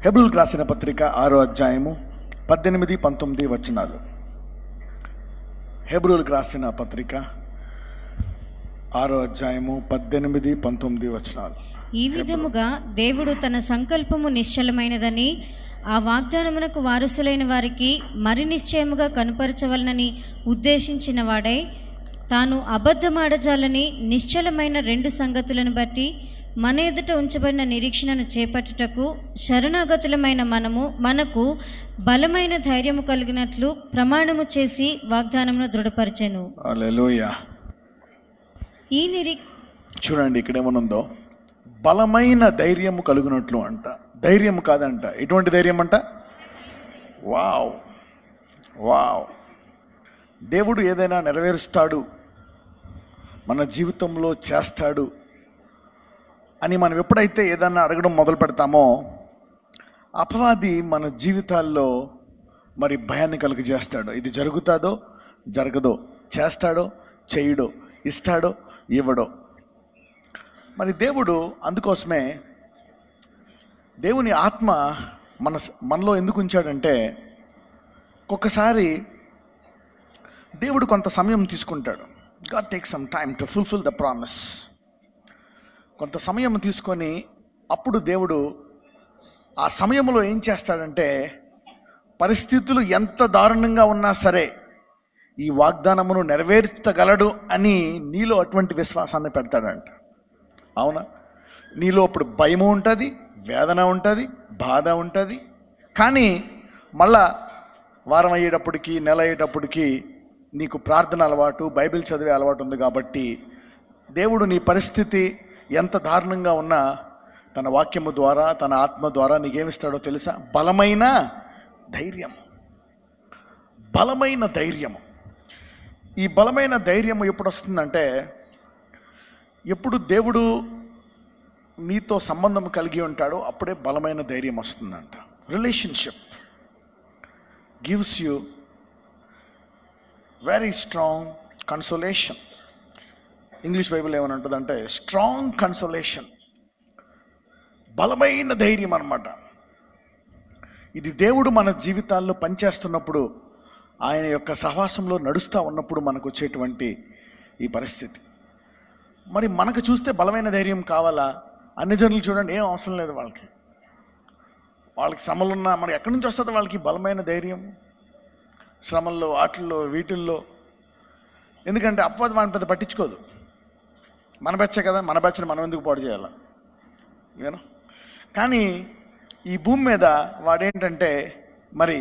హెబ్రీయులకు రాసిన పత్రిక 6వ అధ్యాయము 18-19 వచనాలు. హెబ్రీయులకు రాసిన పత్రిక 6వ అధ్యాయము 18-19 వచనాలు. ఈ విధముగా దేవుడు తన సంకల్పము నిశ్చలమైనదని, ఆ వాగ్దానమునకు వారసులైన వారికి మరి నిశ్చయముగా కనుపరచవలనని ఉద్దేశించిన వాడై, తాను అబద్ధమాడజాలని నిశ్చలమైన 2 సంగతులను బట్టి మన ఎదుట ఉంచబడిన నిరీక్షణను చేపట్టుటకు శరణాగతులమైన మనకు బలమైన ధైర్యము కలిగినట్లు ప్రమాణము చేసి వాగ్దానమును దృఢపరచెను. హల్లెలూయా. ఈ చూడండి, ఇక్కడ ఏమనుందో, బలమైన ధైర్యము కలుగునట్లు అంట. ధైర్యం కాదంట. ఎటువంటి ధైర్యం అంట? Wow wow. దేవుడు ఏదైనా నెరవేరుస్తాడు, మన జీవితంలో చేస్తాడు అని మనం ఎప్పుడైతే ఏదన్నా అడగడం మొదలు పెడతామో, అపవాది మన జీవితాల్లో మరి భయాన్ని కలుగజేస్తాడు. ఇది జరుగుతాదో జరగదో, చేస్తాడో చేయడో, ఇస్తాడో ఇవ్వడో. మరి దేవుడు అందుకోసమే దేవుని ఆత్మ మనలో ఎందుకు ఉంచాడంటే, ఒక్కొక్కసారి దేవుడు కొంత సమయం తీసుకుంటాడు. God takes some time to fulfill the promise. కొంత సమయం తీసుకొని అప్పుడు దేవుడు ఆ సమయంలో ఏం చేస్తాడంటే, పరిస్థితులు ఎంత దారుణంగా ఉన్నా సరే ఈ వాగ్దానమును నెరవేర్చగలడు అని నీలో అటువంటి విశ్వాసాన్ని పెడతాడంట. అవునా? నీలో అప్పుడు భయము ఉంటుంది, వేదన ఉంటుంది, బాధ ఉంటుంది. కానీ మళ్ళా వారం అయ్యేటప్పటికి, నెల అయ్యేటప్పటికి నీకు ప్రార్థన అలవాటు, బైబిల్ చదివే అలవాటు ఉంది కాబట్టి దేవుడు నీ పరిస్థితి ఎంత దారుణంగా ఉన్నా తన వాక్యము ద్వారా, తన ఆత్మ ద్వారా నీకేమిస్తాడో తెలుసా? బలమైన ధైర్యం. బలమైన ధైర్యము. ఈ బలమైన ధైర్యము ఎప్పుడు వస్తుందంటే, ఎప్పుడు దేవుడు నీతో సంబంధం కలిగి ఉంటాడో అప్పుడే బలమైన ధైర్యం వస్తుందంట. Relationship gives you very strong consolation. English Bible ఏమని ఉంటుందంటే స్ట్రాంగ్ కన్సోలేషన్. బలమైన ధైర్యం అన్నమాట. ఇది దేవుడు మన జీవితాల్లో పనిచేస్తున్నప్పుడు, ఆయన యొక్క సహవాసంలో నడుస్తూ ఉన్నప్పుడు మనకు వచ్చేటువంటి ఈ పరిస్థితి. మరి మనకు చూస్తే బలమైన ధైర్యం కావాలా? అన్ని జనులు చూడండి, ఏం అవసరం లేదు వాళ్ళకి శ్రమలున్నా మనకి ఎక్కడి నుంచి వస్తుంది వాళ్ళకి బలమైన ధైర్యం? శ్రమల్లో, వాటిల్లో, వీటిల్లో. ఎందుకంటే అపవాది వాడిని పెద్ద పట్టించుకోదు. మన బెచ్చే కదా, మన బెచ్చని మనం ఎందుకు పాడు చేయాలా? యూనో. కానీ ఈ భూమి మీద వాడేంటంటే, మరి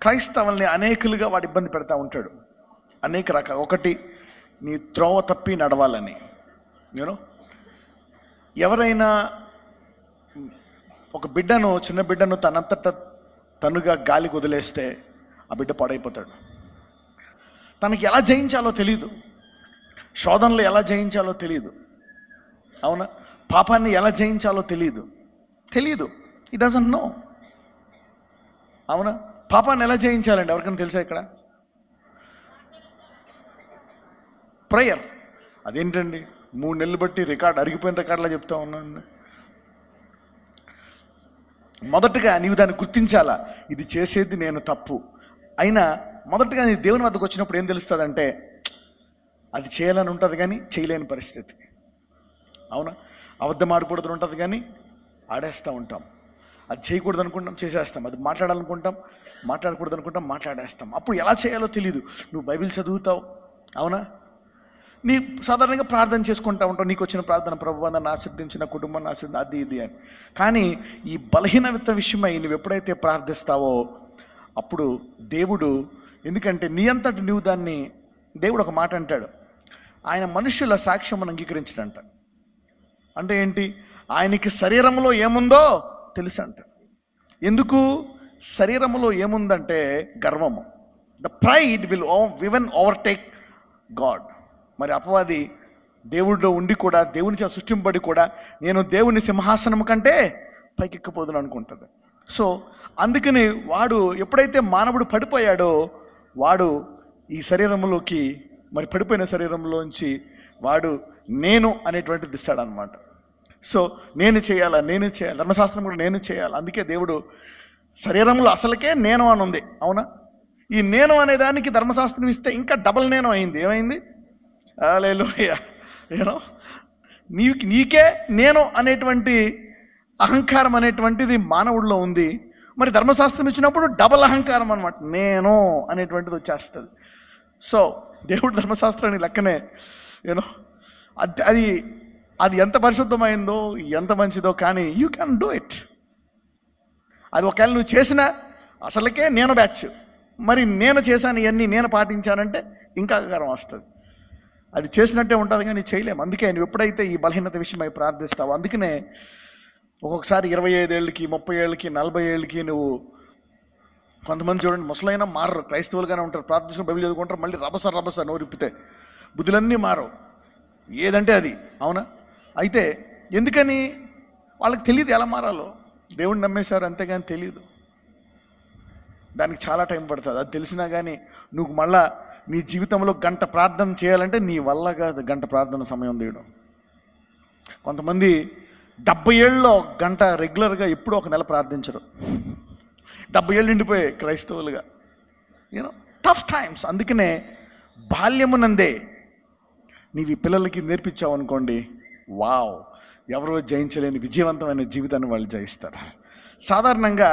క్రైస్తవుల్ని అనేకులుగా వాడు ఇబ్బంది పెడతా ఉంటాడు. అనేక రకాల. ఒకటి, నీ త్రోవ తప్పి నడవాలని. యూనో. ఎవరైనా ఒక బిడ్డను, చిన్న బిడ్డను తనంతట తనుగా గాలికి వదిలేస్తే ఆ బిడ్డ పాడైపోతాడు. తనకి ఎలా జయించాలో తెలియదు, శోధనలు ఎలా జయించాలో తెలియదు. అవునా? పాపాన్ని ఎలా జయించాలో తెలియదు. ఈ డజంట్ నో. అవునా? పాపాన్ని ఎలా జయించాలండి? ఎవరికైనా తెలుసా ఇక్కడ? ప్రేయర్. అదేంటండి 3 నెలలు బట్టి అరిగిపోయిన రికార్డులా చెప్తా ఉన్నాను. మొదటగా నీవు దాన్ని గుర్తించాలా, ఇది చేసేది నేను తప్పు అయినా. మొదటగా నీ దేవుని వద్దకు వచ్చినప్పుడు ఏం తెలుస్తుందంటే, అది చేయాలని ఉంటుంది కానీ చేయలేని పరిస్థితి. అవునా? అబద్ధం ఆడకూడదు ఉంటుంది కానీ ఆడేస్తూ ఉంటాం. అది చేయకూడదు అనుకుంటాం, చేసేస్తాం. అది మాట్లాడకూడదు అనుకుంటాం, మాట్లాడేస్తాం. అప్పుడు ఎలా చేయాలో తెలియదు. నువ్వు బైబిల్ చదువుతావు, అవునా? నీ సాధారణంగా ప్రార్థన చేసుకుంటూ ఉంటావు. నీకు వచ్చిన ప్రార్థన, ప్రభువా నన్ను ఆశీర్వదించిన, కుటుంబాన్ని ఆశీర్వదించిన, అది ఇది అని. కానీ ఈ బలహీనత విషయమై నువ్వు ఎప్పుడైతే ప్రార్థిస్తావో అప్పుడు దేవుడు, ఎందుకంటే నీ అంతటి నువ్వు దాన్ని, దేవుడు ఒక మాట అంటాడు, ఆయన మనుషుల సాక్ష్యమును అంగీకరించడంట. అంటే ఏంటి? ఆయనకి శరీరంలో ఏముందో తెలుసు అంట. ఎందుకు? శరీరంలో ఏముందంటే గర్వము. The pride will even overtake God. మరి అపవాది దేవుడిలో ఉండి కూడా, దేవుని చేత సృష్టింపబడి కూడా, నేను దేవుని సింహాసనం కంటే పైకెక్కిపోదును అనుకుంటుంది. సో అందుకని వాడు ఎప్పుడైతే మానవుడు పడిపోయాడో, వాడు ఈ శరీరంలోకి, మరి పడిపోయిన శరీరంలోంచి వాడు నేను అనేటువంటిది ఇస్తాడనమాట. సో నేను చేయాలా, ధర్మశాస్త్రం కూడా నేను చేయాలి. అందుకే దేవుడు శరీరంలో అసలుకే నేను అని ఉంది, అవునా? ఈ నేను అనే దానికి ధర్మశాస్త్రం ఇస్తే ఇంకా డబల్ నేను అయింది. ఏమైంది? హల్లెలూయా. యూనో, నీకే నేను అనేటువంటి అహంకారం అనేటువంటిది మానవుడిలో ఉంది. మరి ధర్మశాస్త్రం ఇచ్చినప్పుడు డబల్ అహంకారం అనమాట, నేను అనేటువంటిది వచ్చేస్తుంది. సో దేవుడు ధర్మశాస్త్రాన్ని లెక్కనే యూనో అది అది ఎంత పరిశుద్ధమైందో, ఎంత మంచిదో, కానీ యూ క్యాన్ డూ ఇట్. అది ఒకవేళ నువ్వు చేసిన అసలుకే నేను బ్యాచ్, మరి నేను చేశాను ఇవన్నీ నేను పాటించానంటే ఇంకా అహంకారం వస్తుంది. అది చేసినట్టే ఉంటుంది కానీ చేయలేము. అందుకే నువ్వు ఎప్పుడైతే ఈ బలహీనత విషయమై ప్రార్థిస్తావో, అందుకనే ఒక్కొక్కసారి 25 ఏళ్ళకి 30 ఏళ్ళకి 40 ఏళ్ళకి నువ్వు, కొంతమంది చూడండి ముసలైనా మారరు, క్రైస్తవులుగానే ఉంటారు, ప్రార్థించుకుని బైబిల్ చదువుకుంటారు, మళ్ళీ రభస నోరిప్పితే బుద్ధులన్నీ మారవు, ఏదంటే అది, అవునా? అయితే ఎందుకని? వాళ్ళకి తెలియదు ఎలా మారాలో. దేవుడిని నమ్మేశారు అంతేగాని తెలియదు. దానికి చాలా టైం పడుతుంది. అది తెలిసినా కానీ నువ్వు మళ్ళా నీ జీవితంలో గంట ప్రార్థన చేయాలంటే నీ వల్ల కాదు గంట ప్రార్థన సమయం తీయడం. కొంతమంది 70 ఏళ్ళలో గంట రెగ్యులర్గా ఎప్పుడూ ఒక నెల ప్రార్థించరు. 70 ఏళ్ళు నిండిపోయాయి క్రైస్తవులుగా. You know, tough times. అందుకనే బాల్యమునందే నీవి పిల్లలకి నేర్పించావు అనుకోండి, వావ్, ఎవరో జయించలేని విజయవంతమైన జీవితాన్ని వాళ్ళు జయిస్తారు. సాధారణంగా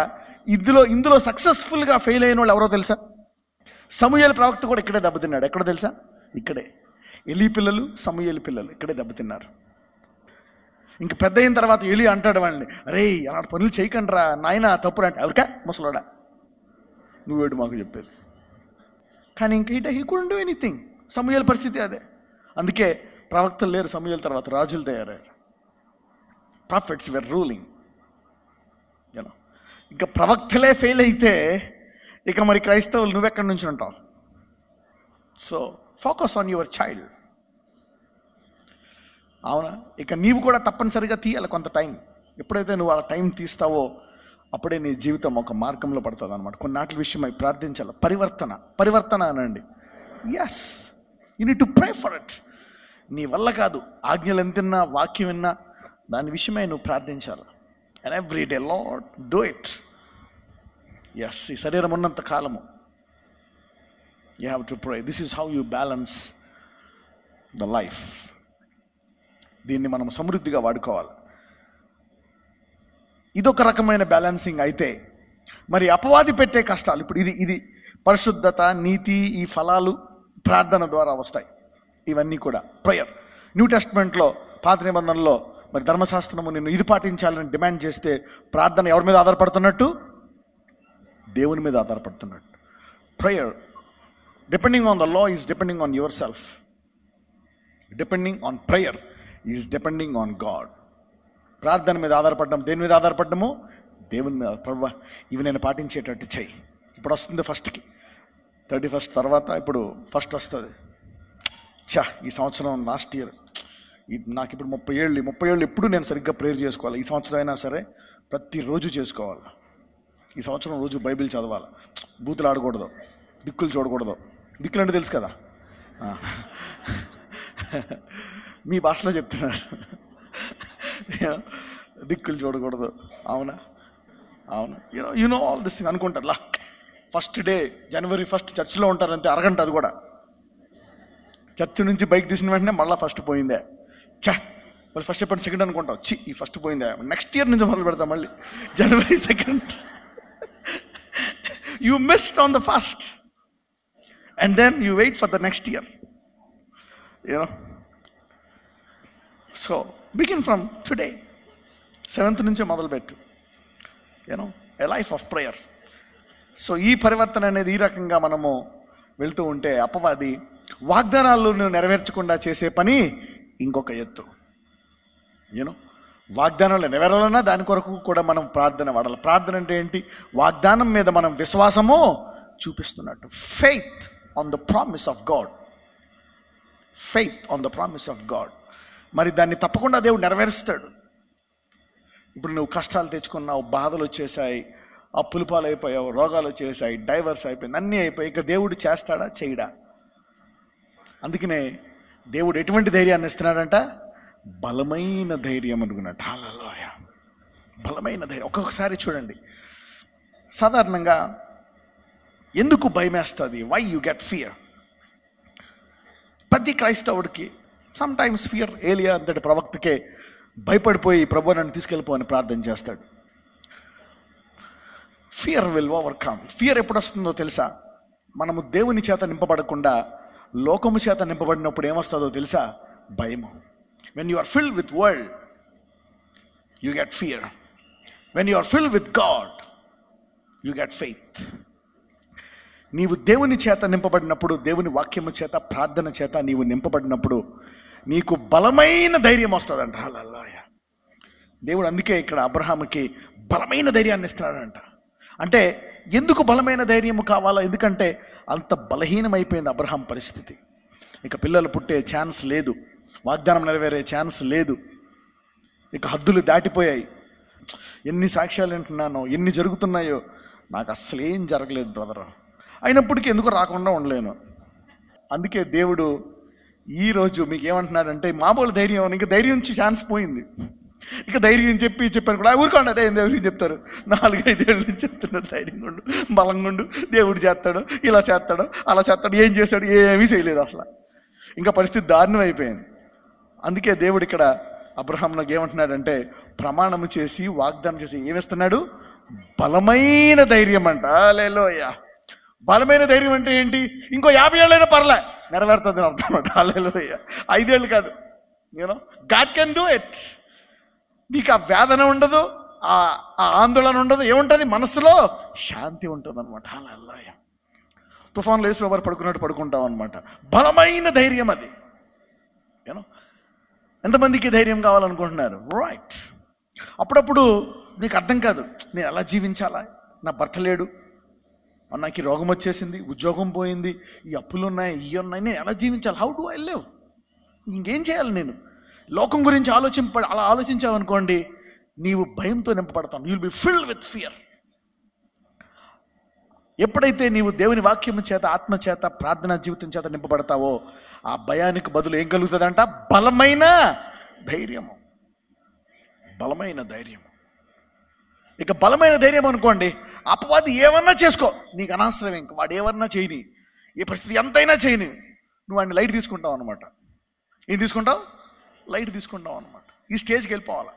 ఇందులో సక్సెస్ఫుల్గా ఫెయిల్ అయిన వాళ్ళు ఎవరో తెలుసా? సమూయేలు ప్రవక్త కూడా ఇక్కడే దెబ్బతిన్నాడు. ఎక్కడో తెలుసా? ఇక్కడే. ఎలీ పిల్లలు, సమూయేలు పిల్లలు ఇక్కడే దెబ్బతిన్నారు. ఇంక పెద్ద అయిన తర్వాత ఎలీ అంటాడు వాళ్ళని, అరే అలాంటి పనులు చేయకండి రా నాయన, తప్పురా అంటే, ఎవరికా ముసలోడా నువ్వేడు మాకు చెప్పేది. కానీ ఇంక హీ కుడెంట్ డూ ఎనీథింగ్. సమూయేలు పరిస్థితి అదే. అందుకే ప్రవక్తలు లేరు, సమూయేలు తర్వాత రాజులు తయారయ్యారు. Profits where ruling. యూనో, ఇంకా ప్రవక్తలే ఫెయిల్ అయితే ఇక మరి క్రైస్తవులు నువ్వెక్కడి నుంచి ఉంటావు? So focus on your child, అవునా? ఇక నీవు కూడా తప్పనిసరిగా తీయాలి కొంత టైం. ఎప్పుడైతే నువ్వు అలా టైం తీస్తావో అప్పుడే నీ జీవితం ఒక మార్గంలో పడుతుంది అనమాట. కొన్నాటి విషయమై ప్రార్థించాలి. పరివర్తన అనండి. Yes, you need to pray for it. నీ వల్ల కాదు, ఆజ్ఞలు ఎంత విన్నా, వాక్యం విన్నా, దాని విషయమై నువ్వు ప్రార్థించాలి. And every day Lord do it. Yes, ఈ శరీరం ఉన్నంత కాలము you have to pray. This is how you balance the life. దీన్ని మనం సమృద్ధిగా వాడుకోవాలి. ఇదొక రకమైన బ్యాలెన్సింగ్. అయితే మరి అపవాది పెట్టే కష్టాలు, ఇప్పుడు ఇది పరిశుద్ధత, నీతి, ఈ ఫలాలు ప్రార్థన ద్వారా వస్తాయి. ఇవన్నీ కూడా ప్రేయర్. న్యూ టెస్ట్మెంట్లో, పాత నిబంధనలో మరి ధర్మశాస్త్రము నిన్ను ఇది పాటించాలని డిమాండ్ చేస్తే ప్రార్థన ఎవరి మీద ఆధారపడుతున్నట్టు? దేవుని మీద ఆధారపడుతున్నట్టు. Prayer depending on the law is depending on yourself. Depending on prayer is depending on God. ప్రార్థన మీద ఆధారపడడం, దేని మీద ఆధారపడ్డము? దేవుని మీద. ప్రభువా, ఇవి నేను పాటించేటట్టు చెయ్యి. ఇప్పుడు వస్తుంది ఫస్ట్కి, 31st తర్వాత ఇప్పుడు ఫస్ట్ వస్తుంది. ఈ సంవత్సరం లాస్ట్ ఇయర్ నాకు ఇప్పుడు 30 ఏళ్ళు ఎప్పుడు నేను సరిగ్గా ప్రేయర్ చేసుకోవాలి. ఈ సంవత్సరం అయినా సరే ప్రతిరోజు చేసుకోవాలి. ఈ సంవత్సరం రోజు బైబిల్ చదవాలి. బూతులు ఆడకూడదు, దిక్కులు చూడకూడదు. దిక్కులు అంటే తెలుసు కదా, మీ భాషలో చెప్తున్నారు. దిక్కులు చూడకూడదు, అవునా? You know all this thing అనుకుంటారు. ఫస్ట్ డే January 1 చర్చిలో ఉంటారంతే, అరగంట. అది కూడా చర్చ్ నుంచి బైక్ తీసిన వెంటనే మళ్ళీ ఫస్ట్ పోయిందే. మళ్ళీ ఫస్ట్ చెప్పండి సెకండ్ అనుకుంటాం. ఈ ఫస్ట్ పోయిందే, నెక్స్ట్ ఇయర్ నుంచి మొదలు పెడతాం మళ్ళీ January 2. You missed on the first and then you wait for the next year, you know. So begin from today, 7th నుంచి మొదలుపెట్టు, you know, a life of prayer. So ఈ పరివర్తన అనేది ఈ రకంగా మనము వెళ్తూ ఉంటే అపవాది వాగ్దానాలను నెరవేర్చకుండా చేసే పని ఇంకొక ఎత్తు. యూనో, వాగ్దానాలు నెరవేరాలన్నా దాని కొరకు కూడా మనం ప్రార్థన వాడాలి. ప్రార్థన అంటే ఏంటి? వాగ్దానం మీద మనం విశ్వాసము చూపిస్తున్నట్టు. Faith on the promise of God. Faith on the promise of God. మరి దాన్ని తప్పకుండా దేవుడు నెరవేరుస్తాడు. ఇప్పుడు నువ్వు కష్టాలు తెచ్చుకున్నావు, బాధలు వచ్చేసాయి, అప్పులు పాలైపోయావు, రోగాలు వచ్చేసాయి, డైవర్స్ అయిపోయింది, అన్నీ అయిపోయి, ఇక దేవుడు చేస్తాడా చేయడా? అందుకనే దేవుడు ఎటువంటి ధైర్యాన్ని ఇస్తున్నాడంట? బలమైన ధైర్యం అనుకున్నట్టు. హల్లెలూయా. బలమైన ధైర్యం. ఒక్కొక్కసారి చూడండి, సాధారణంగా ఎందుకు భయం వేస్తుంది? Why you get fear? ప్రతి క్రైస్తవుడికి సమ్ టైమ్స్ ఫియర్. ఏలియా అంతటి ప్రవక్తకే భయపడిపోయి ప్రభు నన్ను తీసుకెళ్ళిపోని ప్రార్థన చేస్తాడు. Fear will overcome. ఫియర్ ఎప్పుడు వస్తుందో తెలుసా? మనము దేవుని చేత నింపబడకుండా లోకము చేత నింపబడినప్పుడు ఏమొస్తుందో తెలుసా? భయము. When you are filled with world you get fear. When you are filled with God you get faith. నీవు దేవుని చేత నింపబడినప్పుడు, దేవుని వాక్యము చేత, ప్రార్థన చేత నీవు నింపబడినప్పుడు నీకు బలమైన ధైర్యం వస్తుందంట. హల్లెలూయా. దేవుడు అందుకే ఇక్కడ అబ్రహాముకి బలమైన ధైర్యాన్ని ఇస్తున్నాడంట. అంటే ఎందుకు బలమైన ధైర్యము కావాలా? ఎందుకంటే అంత బలహీనమైపోయింది అబ్రహాం పరిస్థితి. ఇక పిల్లలు పుట్టే ఛాన్స్ లేదు, వాగ్దానం నెరవేరే ఛాన్స్ లేదు, ఇక హద్దులు దాటిపోయాయి. ఎన్ని సాక్ష్యాలు వింటున్నానో, ఎన్ని జరుగుతున్నాయో. నాకు అస్సలు ఏం జరగలేదు బ్రదర్, అయినప్పటికీ ఎందుకు రాకుండా ఉండలేను. అందుకే దేవుడు ఈరోజు మీకు ఏమంటున్నాడంటే, మామూలు ధైర్యం, ఇంకా ధైర్యం నుంచి ఛాన్స్ పోయింది. ఇక ధైర్యం చెప్పాను కూడా ఊరుకోండి, అదే ధైర్యం చెప్తారు. 4-5 ఏళ్ళ నుంచి చెప్తున్నారు ధైర్యంగా ఉండు, బలంగా ఉండు, దేవుడు చేస్తాడు, ఇలా చేస్తాడు, అలా చేస్తాడు. ఏం చేశాడు? ఏమీ చేయలేదు అసలు. ఇంకా పరిస్థితి దారుణం అయిపోయింది. అందుకే దేవుడు ఇక్కడ అబ్రహాంకి ఏమంటున్నాడంటే, ప్రమాణము చేసి వాగ్దానం చేసి ఏమిస్తున్నాడు? బలమైన ధైర్యం అంట. హల్లెలూయా. బలమైన ధైర్యం అంటే ఏంటి? ఇంకో 50 ఏళ్ళైనా పర్లే, నెరవేరుతుంది అర్థం అనమాట. హల్లెలూయా. 5 ఏళ్ళు కాదు, గాడ్ కెన్ డూ ఇట్. నీకు ఆ వేదన ఉండదు, ఆ ఆందోళన ఉండదు. ఏముంటుంది? మనసులో శాంతి ఉంటుంది అనమాట. హల్లెలూయా. తుఫాన్లో యేసు ప్రభువు పడుకున్నట్టు పడుకుంటాం అనమాట. బలమైన ధైర్యం అది. ఎంతమందికి ధైర్యం కావాలనుకుంటున్నారు? రైట్. అప్పుడప్పుడు నీకు అర్థం కాదు, నేను ఎలా జీవించాలా? నా భర్త లేడు, నాకు ఈ రోగం వచ్చేసింది, ఉద్యోగం పోయింది, ఈ అప్పులు ఉన్నాయి, ఇవి ఉన్నాయి, నేను ఎలా జీవించాలి? How do I live? ఇంకేం చేయాలి నేను? లోకం గురించి అలా ఆలోచించావనుకోండి, నీవు భయంతో నింపబడతావు. You will be filled with fear. ఎప్పుడైతే నీవు దేవుని వాక్యము చేత, ఆత్మ చేత, ప్రార్థనా జీవితం చేత నింపబడతావో, ఆ భయానికి బదులు ఏం కలుగుతుందంట? బలమైన ధైర్యము. బలమైన ధైర్యము. ఇక బలమైన ధైర్యం అనుకోండి, అపవాది ఏమన్నా చేసుకో, నీకు అనవసరం. ఇంక వాడు ఏమన్నా చేయని, ఏ పరిస్థితి ఎంతైనా చేయని, నువ్వు వాడిని లైట్ తీసుకుంటావు అనమాట. ఏం తీసుకుంటావు? లైట్ తీసుకుంటావు అనమాట. ఈ స్టేజ్కి వెళ్ళిపోవాలి.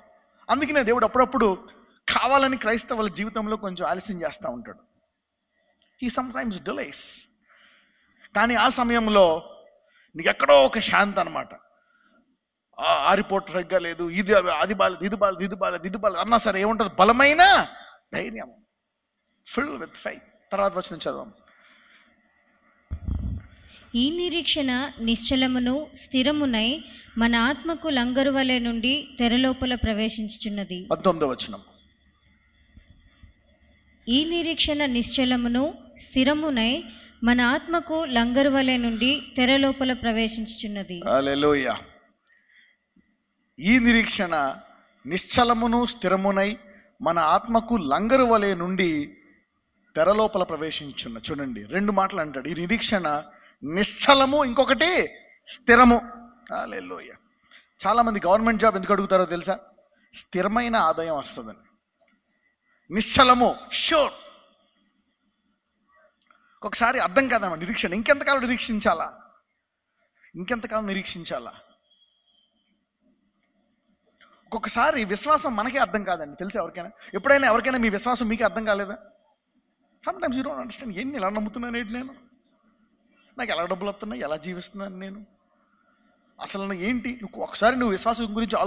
అందుకనే దేవుడు అప్పుడప్పుడు కావాలని క్రైస్తవుల జీవితంలో కొంచెం ఆలస్యం చేస్తూ ఉంటాడు. He sometimes delays. కానీ ఆ సమయంలో నీకు ఎక్కడో ఒక శాంతి అనమాట. ఆ రిపోర్ట్ సరిగ్గా లేదు, అది బాలేదు, ఇది బాలేదు అన్నా సరే ఏముంటుంది? బలమైన ధైర్యం. Filled with faith. తర్వాత వచనం చదవం. ఈ నిరీక్షణ నిశ్చలమును స్థిరమునై మన ఆత్మకు లంగరు వలె నుండి తెరలోపల ప్రవేశించుచున్నది. 19వ వచనం. ఈ నిరీక్షణ నిశ్చలమును స్థిరమునై మన ఆత్మకు లంగరు వలె నుండి తెరలోపల ప్రవేశించుచున్నది. హల్లెలూయా. ఈ నిరీక్షణ నిశ్చలమును స్థిరమునై మన ఆత్మకు లంగరు వలె నుండి తెరలోపల ప్రవేశించున్న. చూడండి, 2 మాటలు అంటాడు. ఈ నిరీక్షణ నిశ్చలము, ఇంకొకటి స్థిరము. హల్లెలూయా. చాలామంది గవర్నమెంట్ జాబ్ ఎందుకు అడుగుతారో తెలుసా? స్థిరమైన ఆదాయం వస్తుందని. నిశ్చలము, షూర్. ఒకసారి అర్థం కాదమ్మా నిరీక్షణ. ఇంకెంతకాలం నిరీక్షించాలా? ఒక్కొక్కసారి విశ్వాసం మనకే అర్థం కాదండి, తెలుసా? ఎవరికైనా మీ విశ్వాసం మీకే అర్థం కాలేదా? Sometimes you don't understand. ఏంటి ఎలా నమ్ముతున్నాను ఏంటి నేను? నాకు ఎలా డబ్బులు వస్తున్నాయి, ఎలా జీవిస్తున్నాను నేను, అసలు ఏంటి? ఒకసారి నువ్వు విశ్వాసం గురించి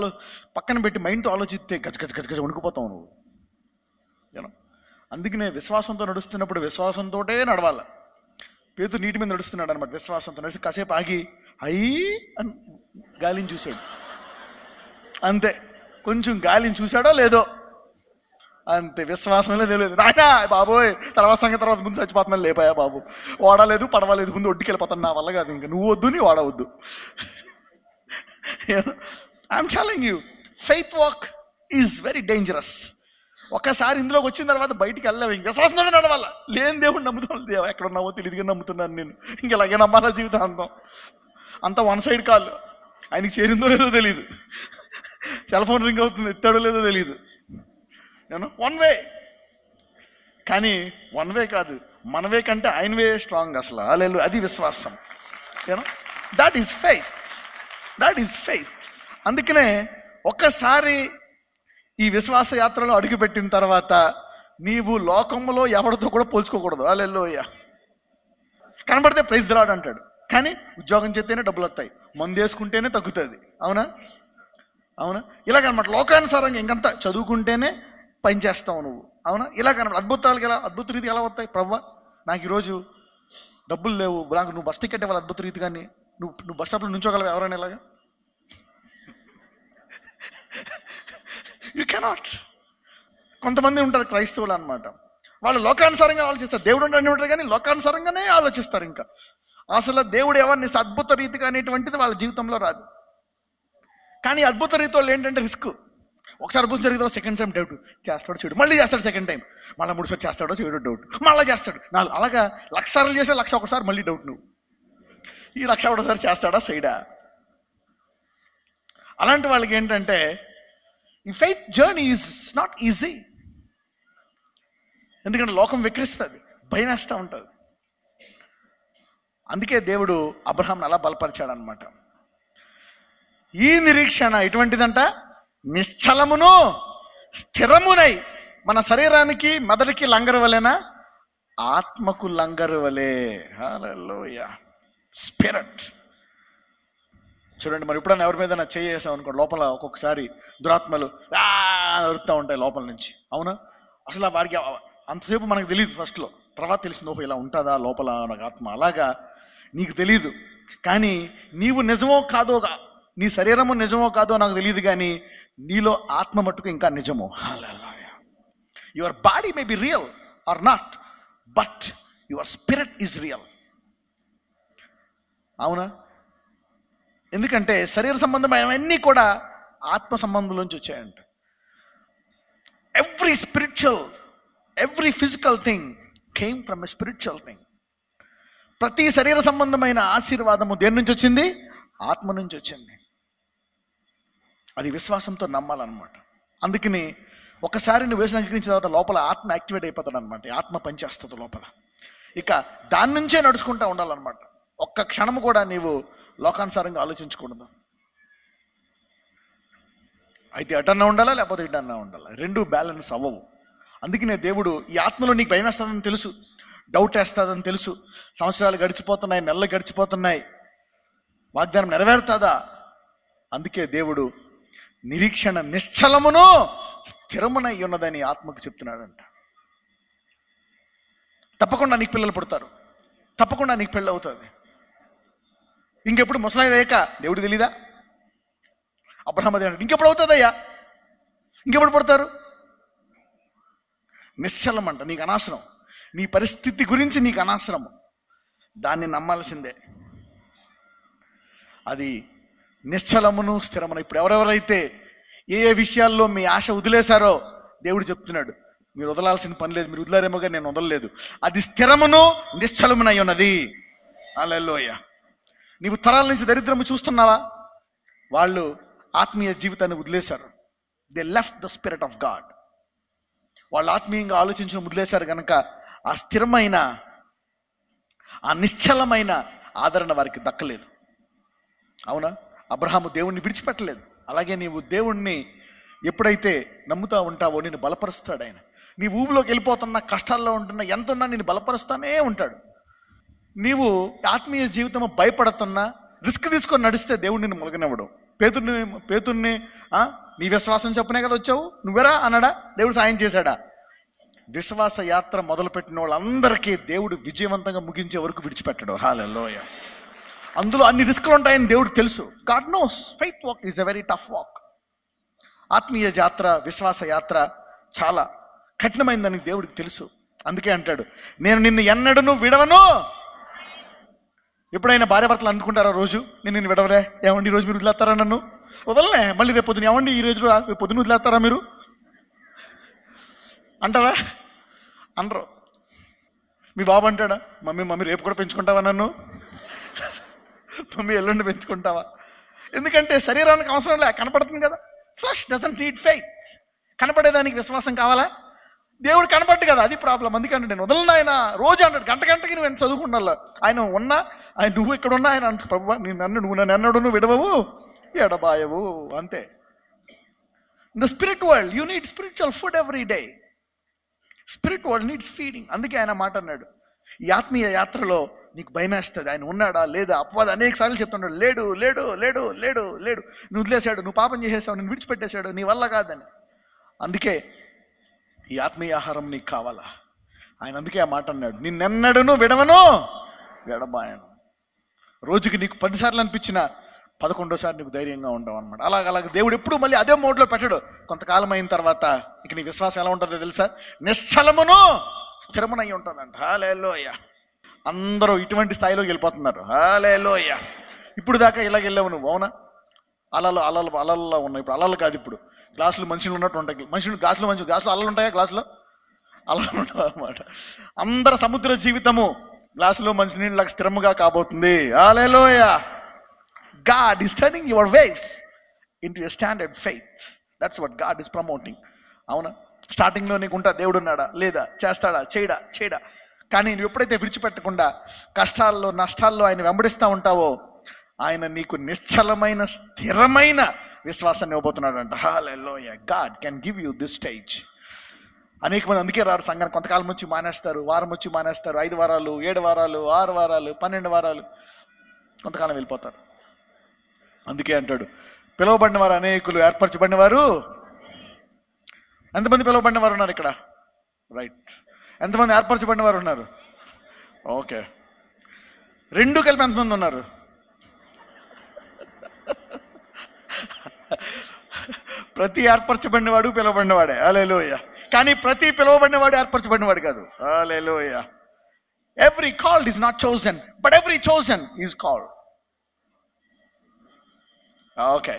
పక్కన పెట్టి మైండ్తో ఆలోచిస్తే గజ వణుకుపోతావు నువ్వు. అందుకనే విశ్వాసంతో నడుస్తున్నప్పుడు విశ్వాసంతోటే నడవాలి. పేతురు నీటి మీద నడుస్తున్నాడు అనమాట. విశ్వాసంతో నడిచి కాసేపు ఆగి అని గాలిని చూశాడు, అంతే. కొంచెం గాలిని చూశాడో లేదో అంతే. విశ్వాసం లేదు. నాయనా బాబోయ్, తర్వాత ముందు చచ్చిపోతున్నాను, లేపాయా బాబు, వాడలేదు పడవలేదు, ముందు ఒడ్డుకి వెళ్ళిపోతాను, నా వల్ల కాదు, ఇంకా నువ్వు వద్దు, నీ వాడవద్దు. I'm telling you, faith walk is very dangerous. ఒక్కసారి ఇందులోకి వచ్చిన తర్వాత బయటికి వెళ్ళలేవు. ఇంక విశ్వాసంతోనే నడవాలా. లేని దేవుడు నమ్ముతాను, దేవా ఎక్కడున్నావో తెలియదుగా నమ్ముతున్నాను నేను, ఇంక ఇలాగే నమ్మాలా జీవితాంతం. అంత వన్ సైడ్ కాల్. ఆయనకి చేరిందో లేదో తెలియదు, సెల్ ఫోన్ రింగ్ అవుతుంది, ఎత్తాడో లేదో తెలియదు. నేను వన్ వే, కానీ వన్ వే కాదు, మన వే కంటే ఆయన వే స్ట్రాంగ్ అసలు. హల్లెలూయా. అది విశ్వాసం. That is faith, that is faith. అందుకనే ఒక్కసారి ఈ విశ్వాస యాత్రలో అడుగుపెట్టిన తర్వాత నీవు లోకంలో ఎవరితో కూడా పోల్చుకోకూడదు. హల్లెలూయా. కనబడితే ప్రైజ్ ది లార్డ్ అంటాడు, కానీ ఉద్యోగం చేస్తేనే డబ్బులు వస్తాయి, మందు వేసుకుంటేనే తగ్గుతుంది. అవునా? అవునా? ఇలాగనమాట. లోకానుసారంగా ఇంకంతా చదువుకుంటేనే పని చేస్తావు నువ్వు. అవునా? ఇలాగనమాట. అద్భుత రీతిగా ఎలా వస్తాయి? ప్రభువా నాకు ఈరోజు డబ్బులు లేవు, నాకు నువ్వు బస్ టికెట్ ఇవ్వాలి అద్భుత రీతి, కానీ నువ్వు బస్ స్టాప్లో నుంచోగలవు ఎవరైనా ఇలాగా? You cannot. కొంతమంది ఉంటారు క్రైస్తవులు అనమాట, వాళ్ళు లోకానుసారంగా ఆలోచిస్తారు. దేవుడు అని ఉంటారు కానీ లోకానుసారంగానే ఆలోచిస్తారు. ఇంకా అసలు దేవుడు ఎవరిని అద్భుత రీతిగా అనేటువంటిది వాళ్ళ జీవితంలో రాదు. కానీ అద్భుత రీతి వాళ్ళు ఏంటంటే రిస్క్. ఒకసారి అద్భుతం జరిగితే సెకండ్ టైం డౌట్, చేస్తాడో చేయడు, మళ్ళీ చేస్తాడు సెకండ్ టైం, మళ్ళీ 3 సార్లు చేస్తాడో చేయడో డౌట్, మళ్ళీ చేస్తాడు 4, అలాగా 1,00,000 సార్లు చేస్తే 1,00,000 ఒకసారి మళ్ళీ డౌట్. నువ్వు ఈ 1,00,000 ఒకసారి చేస్తాడా చేయడా? అలాంటి వాళ్ళకి ఏంటంటే ఈ faith journey is not easy. ఎందుకంటే లోకం వికరిస్తుంది, భయం వేస్తూ ఉంటుంది. అందుకే దేవుడు అబ్రహాంని అలా బలపరిచాడు అనమాట. ఈ నిరీక్షణ ఎటువంటిదంట? నిశ్చలమును స్థిరమునై. మన శరీరానికి మెదడుకి లంగరు వలెనా? ఆత్మకు లంగరు వలె. హల్లెలూయా. స్పిరిట్. చూడండి, మరి ఎప్పుడన్నా ఎవరి మీద చేసాం అనుకోండి, లోపల ఒక్కొక్కసారి దురాత్మలు అరుస్తూ ఉంటాయి లోపల నుంచి. అవునా? అసలు వాడికి అంతసేపు మనకు తెలియదు ఫస్ట్లో, తర్వాత తెలిసింది ఓహో ఇలా ఉంటుందా లోపల నాకు ఆత్మ. అలాగా నీకు తెలీదు, కానీ నీవు నిజమో కాదో, నీ శరీరము నిజమో కాదో నాకు తెలియదు, కానీ నీలో ఆత్మ మట్టుకు ఇంకా నిజమో. Hallelujah. Your body may be real or not, but your spirit is real. అవునా? ఎందుకంటే శరీర సంబంధమైనవన్నీ కూడా ఆత్మ సంబంధం నుంచి వచ్చాయంట. Every physical thing came from a spiritual thing. ప్రతి శరీర సంబంధమైన ఆశీర్వాదము దేని నుంచి వచ్చింది? ఆత్మ నుంచి వచ్చింది. అది విశ్వాసంతో నమ్మాలన్నమాట. అందుకని ఒకసారి నువ్వు వేసిన అంగీకరించిన తర్వాత లోపల ఆత్మ యాక్టివేట్ అయిపోతాడు అనమాట. ఆత్మ పనిచేస్తుంది లోపల. ఇక దాని నుంచే నడుచుకుంటూ ఉండాలన్నమాట. ఒక్క క్షణము కూడా నీవు లోకానుసారంగా ఆలోచించకూడదు. అయితే అటన్నా ఉండాలా, లేకపోతే ఇటన్నా ఉండాలా, రెండు బ్యాలెన్స్ అవ్వవు. అందుకనే దేవుడు ఈ ఆత్మలో నీకు భయం వేస్తుందని తెలుసు, డౌట్ వేస్తుందని తెలుసు, సంవత్సరాలు గడిచిపోతున్నాయి, నెలలు గడిచిపోతున్నాయి, వాగ్దానం నెరవేరుతుందా? అందుకే దేవుడు నిరీక్షణ నిశ్చలమును స్థిరమునై ఉన్నదని ఆత్మకు చెప్తున్నాడంట. తప్పకుండా నీకు పిల్లలు పుడతారు, తప్పకుండా నీకు పెళ్ళి అవుతుంది. ఇంకెప్పుడు ముసలాయిదయ్యాక దేవుడు తెలీదా? అబ్రహాం అదే అంటాడు, ఇంకెప్పుడు అవుతుందయ్యా, ఇంకెప్పుడు పుడతారు? నిశ్చలం అంట. నీకు అనవసరం, నీ పరిస్థితి గురించి నీకు అనవసరము, దాన్ని నమ్మాల్సిందే. అది నిశ్చలమును స్థిరమును. ఇప్పుడు ఎవరెవరైతే ఏ ఏ విషయాల్లో మీ ఆశ వదిలేశారో దేవుడు చెప్తున్నాడు, మీరు వదలాల్సిన పని లేదు, మీరు వదిలేరేమో కానీ నేను వదలలేదు, అది స్థిరమును నిశ్చలమునై ఉన్నది. హల్లెలూయా. నీవు తరాల నుంచి దరిద్రము చూస్తున్నావా? వాళ్ళు ఆత్మీయ జీవితాన్ని వదిలేశారు. They left the spirit of God. వాళ్ళు ఆత్మీయంగా ఆలోచించడం వదిలేశారు కనుక ఆ స్థిరమైన, ఆ నిశ్చలమైన ఆదరణ వారికి దక్కలేదు. అవునా? అబ్రహాము దేవుణ్ణి విడిచిపెట్టలేదు. అలాగే నీవు దేవుణ్ణి ఎప్పుడైతే నమ్ముతా ఉంటావో నిన్ను బలపరుస్తాడు ఆయన. నీ ఊబిలోకి వెళ్ళిపోతున్నా, కష్టాల్లో ఉంటున్నా, ఎంత ఉన్నా నిన్ను బలపరుస్తానే ఉంటాడు. నీవు ఆత్మీయ జీవితము భయపడుతున్నా, రిస్క్ తీసుకొని నడిస్తే దేవుడు నిన్ను మొలగనివ్వడు. పేతుర్ని నీ విశ్వాసం చెప్పనే కదా వచ్చావు, నువ్వెరా అన్నాడా? దేవుడు సాయం చేశాడా? విశ్వాస యాత్ర మొదలుపెట్టిన వాళ్ళందరికీ దేవుడు విజయవంతంగా ముగించే వరకు విడిచిపెట్టడు. హల్లెలూయా. అందులో అన్ని రిస్కులు ఉంటాయని దేవుడు తెలుసు. God knows faith walk is a very tough walk. ఆత్మీయ యాత్ర, విశ్వాస యాత్ర చాలా కఠినమైందని దేవుడికి తెలుసు. అందుకే అంటాడు, నేను నిన్ను ఎన్నడను విడవను. ఎప్పుడైనా భార్యాభర్తలు అనుకుంటారా రోజు, నేను నిన్ను విడవలే, ఏమండి ఈరోజు మీరు వదిలేస్తారా నన్ను? వదలలే, మళ్ళీ రేపు పొద్దున ఏమండి ఈ రోజు రేపు పొద్దున వదిలేస్తారా మీరు అంటారా? అనరు. మీ బాబు అంటాడా, మమ్మీ రేపు కూడా పెంచుకుంటావా నన్ను? మమ్మీ ఎల్లుండి పెంచుకుంటావా? ఎందుకంటే శరీరానికి అవసరం లే, కనపడుతుంది కదా. Flesh doesn't need faith. కనపడేదానికి విశ్వాసం కావాలా? దేవుడు కనపడ్డు కదా, అది ప్రాబ్లం. అందుకంటే నేను వదలను ఆయన రోజు అన్నాడు, గంటకి నువ్వు చదువుకుండాల. ఆయన ఉన్నా, ఆయన నువ్వు ఇక్కడ ఉన్నా ఆయన అంట, ప్రభు నువ్వు నన్ను ఎన్నడు నువ్వు విడవవు ఎడబాయవు, అంతే. In the spirit world you need spiritual food every day. Spirit world needs feeding. అందుకే ఆయన మాట అన్నాడు, ఈ ఆత్మీయ యాత్రలో నీకు భయమేస్తుంది, ఆయన ఉన్నాడా లేదా? అపవాది అనేక సార్లు చెప్తున్నాడు, లేడు లేడు లేడు లేడు లేడు, నువ్వు వదిలేశాడు, నువ్వు పాపం చేసేసావు, నేను విడిచిపెట్టేశాడు, నీ వల్ల కాదని. అందుకే ఈ ఆత్మీయ ఆహారం నీకు కావాలా? ఆయన అందుకే ఆ మాట అన్నాడు, నిన్నెన్నడును విడవను ఎడబాయను. రోజుకి నీకు 10 సార్లు అనిపించిన 11వ నీకు ధైర్యంగా ఉండవు అనమాట. అలాగ దేవుడు ఎప్పుడు మళ్ళీ అదే మోడ్లో పెట్టాడు. కొంతకాలం అయిన తర్వాత ఇక నీ విశ్వాసం ఎలా ఉంటుందో తెలుసా? నిశ్చలమును స్థిరమునై ఉంటుందంట. హల్లెలూయా. అందరూ ఇటువంటి స్థాయిలోకి వెళ్ళిపోతున్నారు. హల్లెలూయా. ఇప్పుడు దాకా ఇలాగ వెళ్ళావు నువ్వు, అవునా? అలల్లో ఉన్నాయి. ఇప్పుడు అలలు కాదు, ఇప్పుడు గ్లాసులు మనుషులు ఉన్నట్టు ఉంటాయి. గ్లాసులో అలలు ఉంటాయా? గ్లాసులో అలలు ఉంటాయి అన్నమాట. అందరు సముద్ర జీవితము గ్లాసులో మంచినీళ్ళకి స్థిరముగా కాబోతుంది. హల్లెలూయా. God is turning your waves into a standard faith. That's what God is promoting. అవునా? స్టార్టింగ్లో నీకు ఉంటా, దేవుడు ఉన్నాడా లేదా, చేస్తాడా చేయడా. కానీ నువ్వు ఎప్పుడైతే విడిచిపెట్టకుండా కష్టాల్లో నష్టాల్లో ఆయన వెంబడిస్తూ ఉంటావో, ఆయన నీకు నిశ్చలమైన స్థిరమైన విశ్వాసాన్ని ఇవ్వబోతున్నాడు అంట. హల్లెలూయా. God can give you this stage. అనేక మంది అందుకే రారు సంఘానికి. కొంతకాలం వచ్చి మానేస్తారు, వారం వచ్చి మానేస్తారు, 5 వారాలు 7 వారాలు 6 వారాలు 12 వారాలు, కొంతకాలం వెళ్ళిపోతారు. అందుకే అంటాడు, పిలువబడిన వారు అనేకులు, ఏర్పరచబడిన వారు ఎంతమంది? పిలువబడిన వారు ఉన్నారు ఇక్కడ, రైట్. ఎంతమంది ఏర్పరచబడిన వారు ఉన్నారు? ఓకే. 2 కలిపి ఎంతమంది ఉన్నారు? ప్రతి ఏర్పరచబడినవాడు పిలువబడినవాడే. హల్లెలూయా. కానీ ప్రతి పిలువబడినవాడు ఏర్పరచబడినవాడు కాదు. Hallelujah. Every called is not chosen, but every chosen is called. Okay.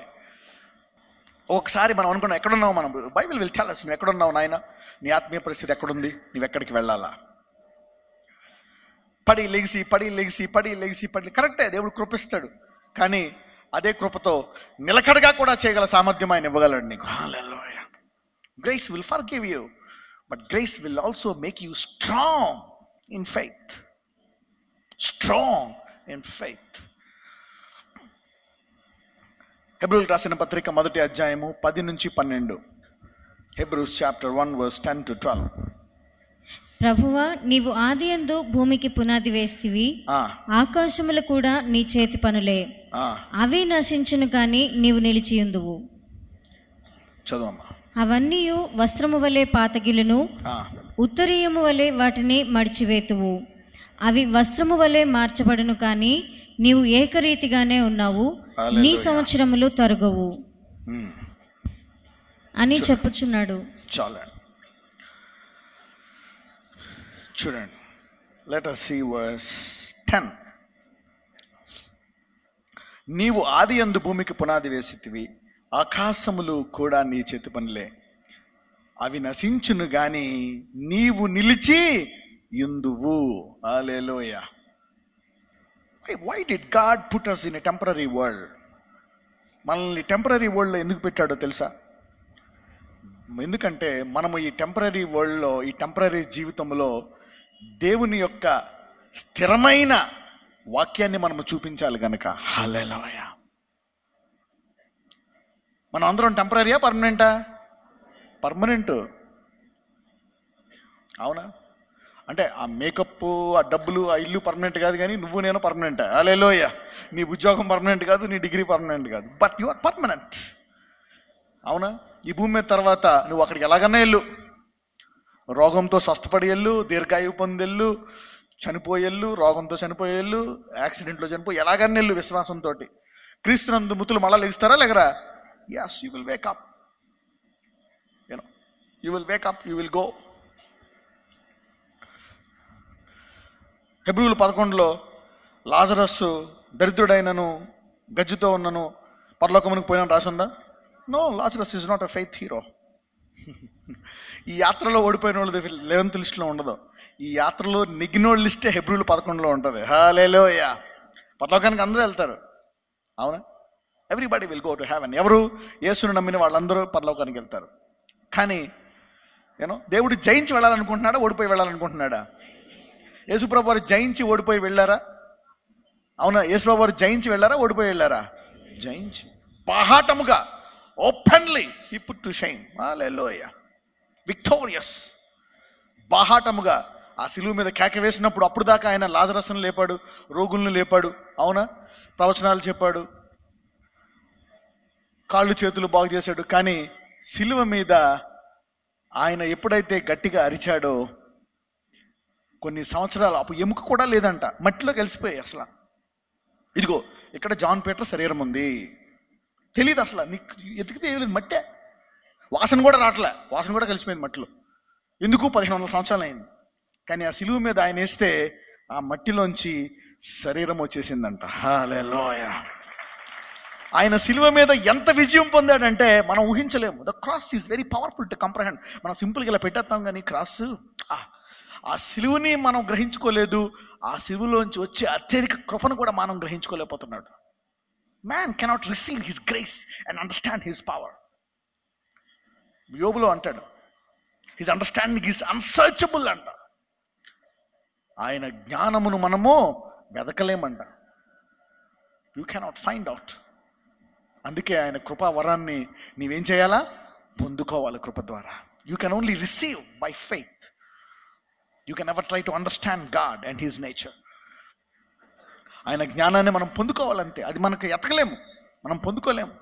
ఒకసారి మనం అనుకున్నాం, ఎక్కడున్నావు మనం? బైబిల్ విల్ టెల్ us, నువ్వు ఎక్కడున్నావు నాయన, నీ ఆత్మీయ పరిస్థితి ఎక్కడుంది, నువ్వు ఎక్కడికి వెళ్ళాలా? పడి లెగిసి కరెక్టే, దేవుడు కృపిస్తాడు. కానీ అదే కృపతో నిలకడగా కూడా చేయగల సామర్థ్యం ఆయన ఇవ్వగలడు నీకు. Hallelujah. Grace will forgive you, but grace will also make you strong in faith. హెబ్రూలకు రాసిన పత్రిక 1వ అధ్యాయము 10-12. Hebrews chapter 1 verse 10-12. ప్రభువా, నీవు ఆదియందు భూమికి పునాది వేస్తివి, ఆకాశములు కూడా నీ చేతి పనులే, అవి నశించును కానీ నీవు నిలిచియుందువు. చదవమ్మా. అవన్నీ వస్త్రము వలె పాతగిలును, ఉత్తరీయము వలె వాటిని మడిచివేతువు. అవి వస్త్రము వలె మార్చబడును కానీ నీవు ఏకరీతిగానే ఉన్నావు, నీ సంవత్సరములు తరుగవు అని చెప్పుచున్నాడు. చాలండి, చూడండి. Let us see verse 10. నీవు ఆదియందు భూమికి పునాది వేసితివి, ఆకాశములు కూడా నీ చేతి పనులే, అవి నశించును గాని నీవు నిలిచి యుందువు. హల్లెలూయా. Why did God put us in a temporary world? మనల్ని టెంపరరీ వరల్డ్లో ఎందుకు పెట్టాడో తెలుసా? ఎందుకంటే మనము ఈ టెంపరరీ వరల్డ్లో, ఈ టెంపరరీ జీవితంలో దేవుని యొక్క స్థిరమైన వాక్యాన్ని మనము చూపించాలి కనుక. హల్లెలూయా. మనం అందరం టెంపరరీయా పర్మనెంటా? పర్మనెంట్. అవునా? అంటే ఆ మేకప్, ఆ డబ్బులు, ఆ ఇల్లు పర్మనెంట్ కాదు, కానీ నువ్వు నేను పర్మనెంట్. హల్లెలూయా. నీ ఉద్యోగం పర్మనెంట్ కాదు, నీ డిగ్రీ పర్మనెంట్ కాదు, బట్ యు ఆర్ పర్మనెంట్. అవునా? ఈ భూమి మీద తర్వాత నువ్వు అక్కడికి ఎలాగన్నా వెళ్ళు, రోగంతో స్వస్థపడి వెళ్ళు, దీర్ఘాయువు పొందెళ్ళు, చనిపోయేళ్ళు, రోగంతో చనిపోయేళ్ళు, యాక్సిడెంట్లో చనిపోయి, ఎలాగన్నా వెళ్ళు విశ్వాసంతో. క్రీస్తునందు మృతులు మళ్ళా లెగిస్తారా లేగరా? yes, you will wake up, you will wake up, you will go. హెబ్రీయులు 11లో లాజరస్సు దరిద్రుడైనను గజ్జుతో ఉన్నను పరలోకమునికి పోయినా రాసిందా? No, Lazarus is not a faith hero. ఈ యాత్రలో ఓడిపోయిన వాళ్ళు 11th లిస్ట్లో ఉండదు. ఈ యాత్రలో నెగ్గినోళ్ళ లిస్టే హెబ్రీయులు 11లో ఉంటుంది. హల్లెలూయా. పరలోకానికి అందరూ వెళ్తారు, అవునా? Everybody will go to heaven. ఎవరు? యేసును నమ్మిన వాళ్ళందరూ పరలోకానికి వెళ్తారు. కానీ దేవుడు జయించి వెళ్ళాలనుకుంటున్నాడా, ఓడిపోయి వెళ్ళాలనుకుంటున్నాడా? యేసుప్రభు వారు జయించి ఓడిపోయి వెళ్ళారా? అవునా? యేసుప్రభు వారు జయించి వెళ్ళారా, ఓడిపోయి వెళ్ళారా? జయించి, బాహాటముగా, openly he put to shame. Hallelujah. Victorious. బాహాటముగా ఆ సిలువ మీద కేక వేసినప్పుడు అప్పుడు దాకా ఆయన లాజరస్ను లేపాడు, రోగులను లేపాడు, అవునా, ప్రవచనాలు చెప్పాడు, కాళ్ళు చేతులు బాగు చేశాడు. కానీ సిలువ మీద ఆయన ఎప్పుడైతే గట్టిగా అరిచాడో కొన్ని సంవత్సరాలు అప్పుడు ఎముక కూడా లేదంట, మట్టిలో కలిసిపోయాయి. అసలు ఇదిగో ఇక్కడ జాన్ పీటర్ శరీరం ఉంది, తెలియదు అసలు, నీకు ఎతికితే ఏం లేదు, మట్టే, వాసన కూడా రావట్లే, వాసన కూడా కలిసిపోయింది మట్టిలో. ఎందుకు? 1500 సంవత్సరాలు అయింది. కానీ ఆ సిలువ మీద ఆయన వేస్తే ఆ మట్టిలోంచి శరీరం వచ్చేసిందంట. హల్లెలూయా. ఆయన సిలువ మీద ఎంత విజయం పొందాడంటే మనం ఊహించలేము. The cross is very powerful to comprehend. మనం సింపుల్గా ఇలా పెట్టేస్తాం, కానీ క్రాస్, ఆ సిలువని మనం గ్రహించుకోలేదు. ఆ సిలువలోంచి వచ్చే అత్యధిక కృపను కూడా మనం గ్రహించుకోలేకపోతున్నాడు. Man cannot receive his grace and understand his power. యోబులో అంటాడు, హిస్ అండర్స్టాండింగ్ ఈజ్ అన్సర్చబుల్ అంట. ఆయన జ్ఞానమును మనము వెదకలేమంట. You cannot find out. అందుకే ఆయన కృపా వరాన్ని నీవేం చేయాలా? పొందుకోవాలి కృప ద్వారా. You can only receive by faith. You can ever try to understand God and his nature. ఆయన జ్ఞానాన్ని మనం పొందుకోవాలంతే. అది మనకు ఎతకలేము, మనం పొందుకోలేము,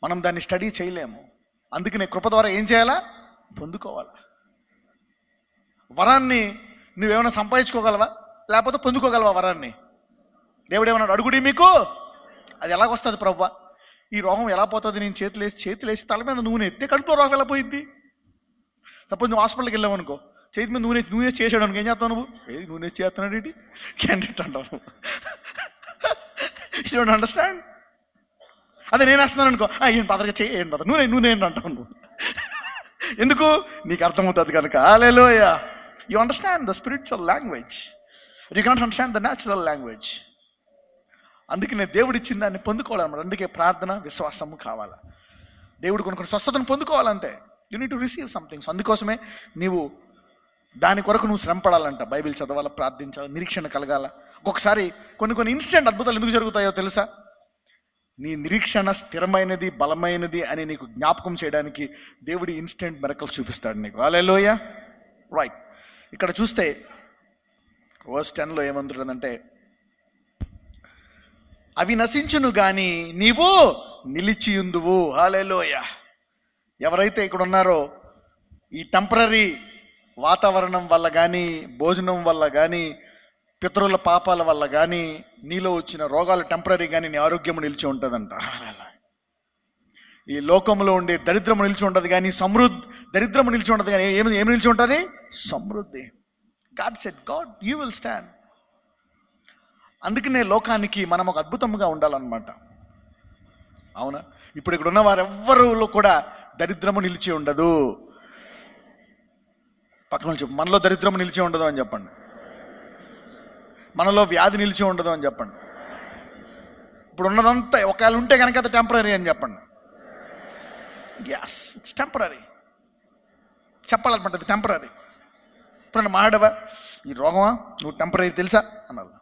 మనం దాన్ని స్టడీ చేయలేము. అందుకనే కృప ద్వారా ఏం చేయాలా? పొందుకోవాలి. వరాన్ని నువ్వేమైనా సంపాదించుకోగలవా, లేకపోతే పొందుకోగలవా వరాన్ని? దేవుడు ఏమన్నాడు? అడుగుడి మీకు. అది ఎలాగొస్తుంది ప్రభువా? ఈ రోగం ఎలా పోతుంది? నేను చేతులేసి తల మీద నూనె ఎత్తే కడుపులో రోగం ఎలా పోయింది? సపోజ్ నువ్వు హాస్పిటల్కి వెళ్ళావు అనుకో, చేతి మీద నూనె చేసాడు అనుకో, ఏం చేస్తావు నువ్వు? ఏది నూనె చేస్తున్నాడు ఏంటి? క్యాండిడేట్ అంటావు నువ్వు. You don't understand. అదే నేను వేస్తున్నాను అనుకో, ఏం పదగా చేయి, ఏం పద, నూనె ఏంటి అంటావు నువ్వు. ఎందుకు? నీకు అర్థమవుతుంది కనుక. హల్లెలూయా. You understand the spiritual language. You cannot understand the natural language. అందుకనే దేవుడు ఇచ్చిన దాన్ని పొందుకోవాలన్నమాట. అందుకే ప్రార్థన, విశ్వాసము కావాలి. దేవుడు కొన్ని స్వస్థతను పొందుకోవాలంతే. You need to receive somethings. అందుకోసమే నీవు దాని కొరకు నువ్వు శ్రమ పడాలంట. బైబిల్ చదవాలా, ప్రార్థించాలి, నిరీక్షణ కలగాల. ఒక్కొక్కసారి కొన్ని ఇన్స్టెంట్ అద్భుతాలు ఎందుకు జరుగుతాయో తెలుసా? నీ నిరీక్షణ స్థిరమైనది, బలమైనది అని నీకు జ్ఞాపకం చేయడానికి దేవుడి ఇన్స్టెంట్ మిరకల్స్ చూపిస్తాడు నీకు. హల్లెలూయా. రైట్. ఇక్కడ చూస్తే వర్స్ 10లో ఏమంటుందంటే, అవి నశించును గాని నీవు నిలిచియుందువు. హల్లెలూయా. ఎవరైతే ఇక్కడ ఉన్నారో ఈ టెంపరరీ వాతావరణం వల్ల కానీ, భోజనం వల్ల కానీ, పితరుల పాపాల వల్ల కానీ, నీలో వచ్చిన రోగాలు టెంపరరీ కానీ నీ ఆరోగ్యం నిలిచి ఉంటుందంట. ఈ లోకంలో ఉండే దరిద్రము నిలిచి ఉంటుంది కానీ దరిద్రము నిలిచి ఉంటుంది కానీ ఏమి నిలిచి ఉంటుంది? సమృద్ధి. God said, God, you will stand. అందుకనే లోకానికి మనం ఒక అద్భుతంగా ఉండాలన్నమాట. అవునా? ఇప్పుడు ఇక్కడ ఉన్న వారెవ్వరిలో కూడా దరిద్రము నిలిచి ఉండదు. పక్కన చెప్పు, మనలో దరిద్రము నిలిచి ఉండదు అని చెప్పండి. మనలో వ్యాధి నిలిచి ఉండదు అని చెప్పండి. ఇప్పుడు ఉన్నదంతా ఒకవేళ ఉంటే కనుక అది టెంపరరీ అని చెప్పండి. yes, it's temporary. చెప్పాలన్నమాట, అది టెంపరరీ. ఇప్పుడు మాట్లాడవా, ఈ రోగమా, నువ్వు టెంపరరీ తెలుసా అన్నారు.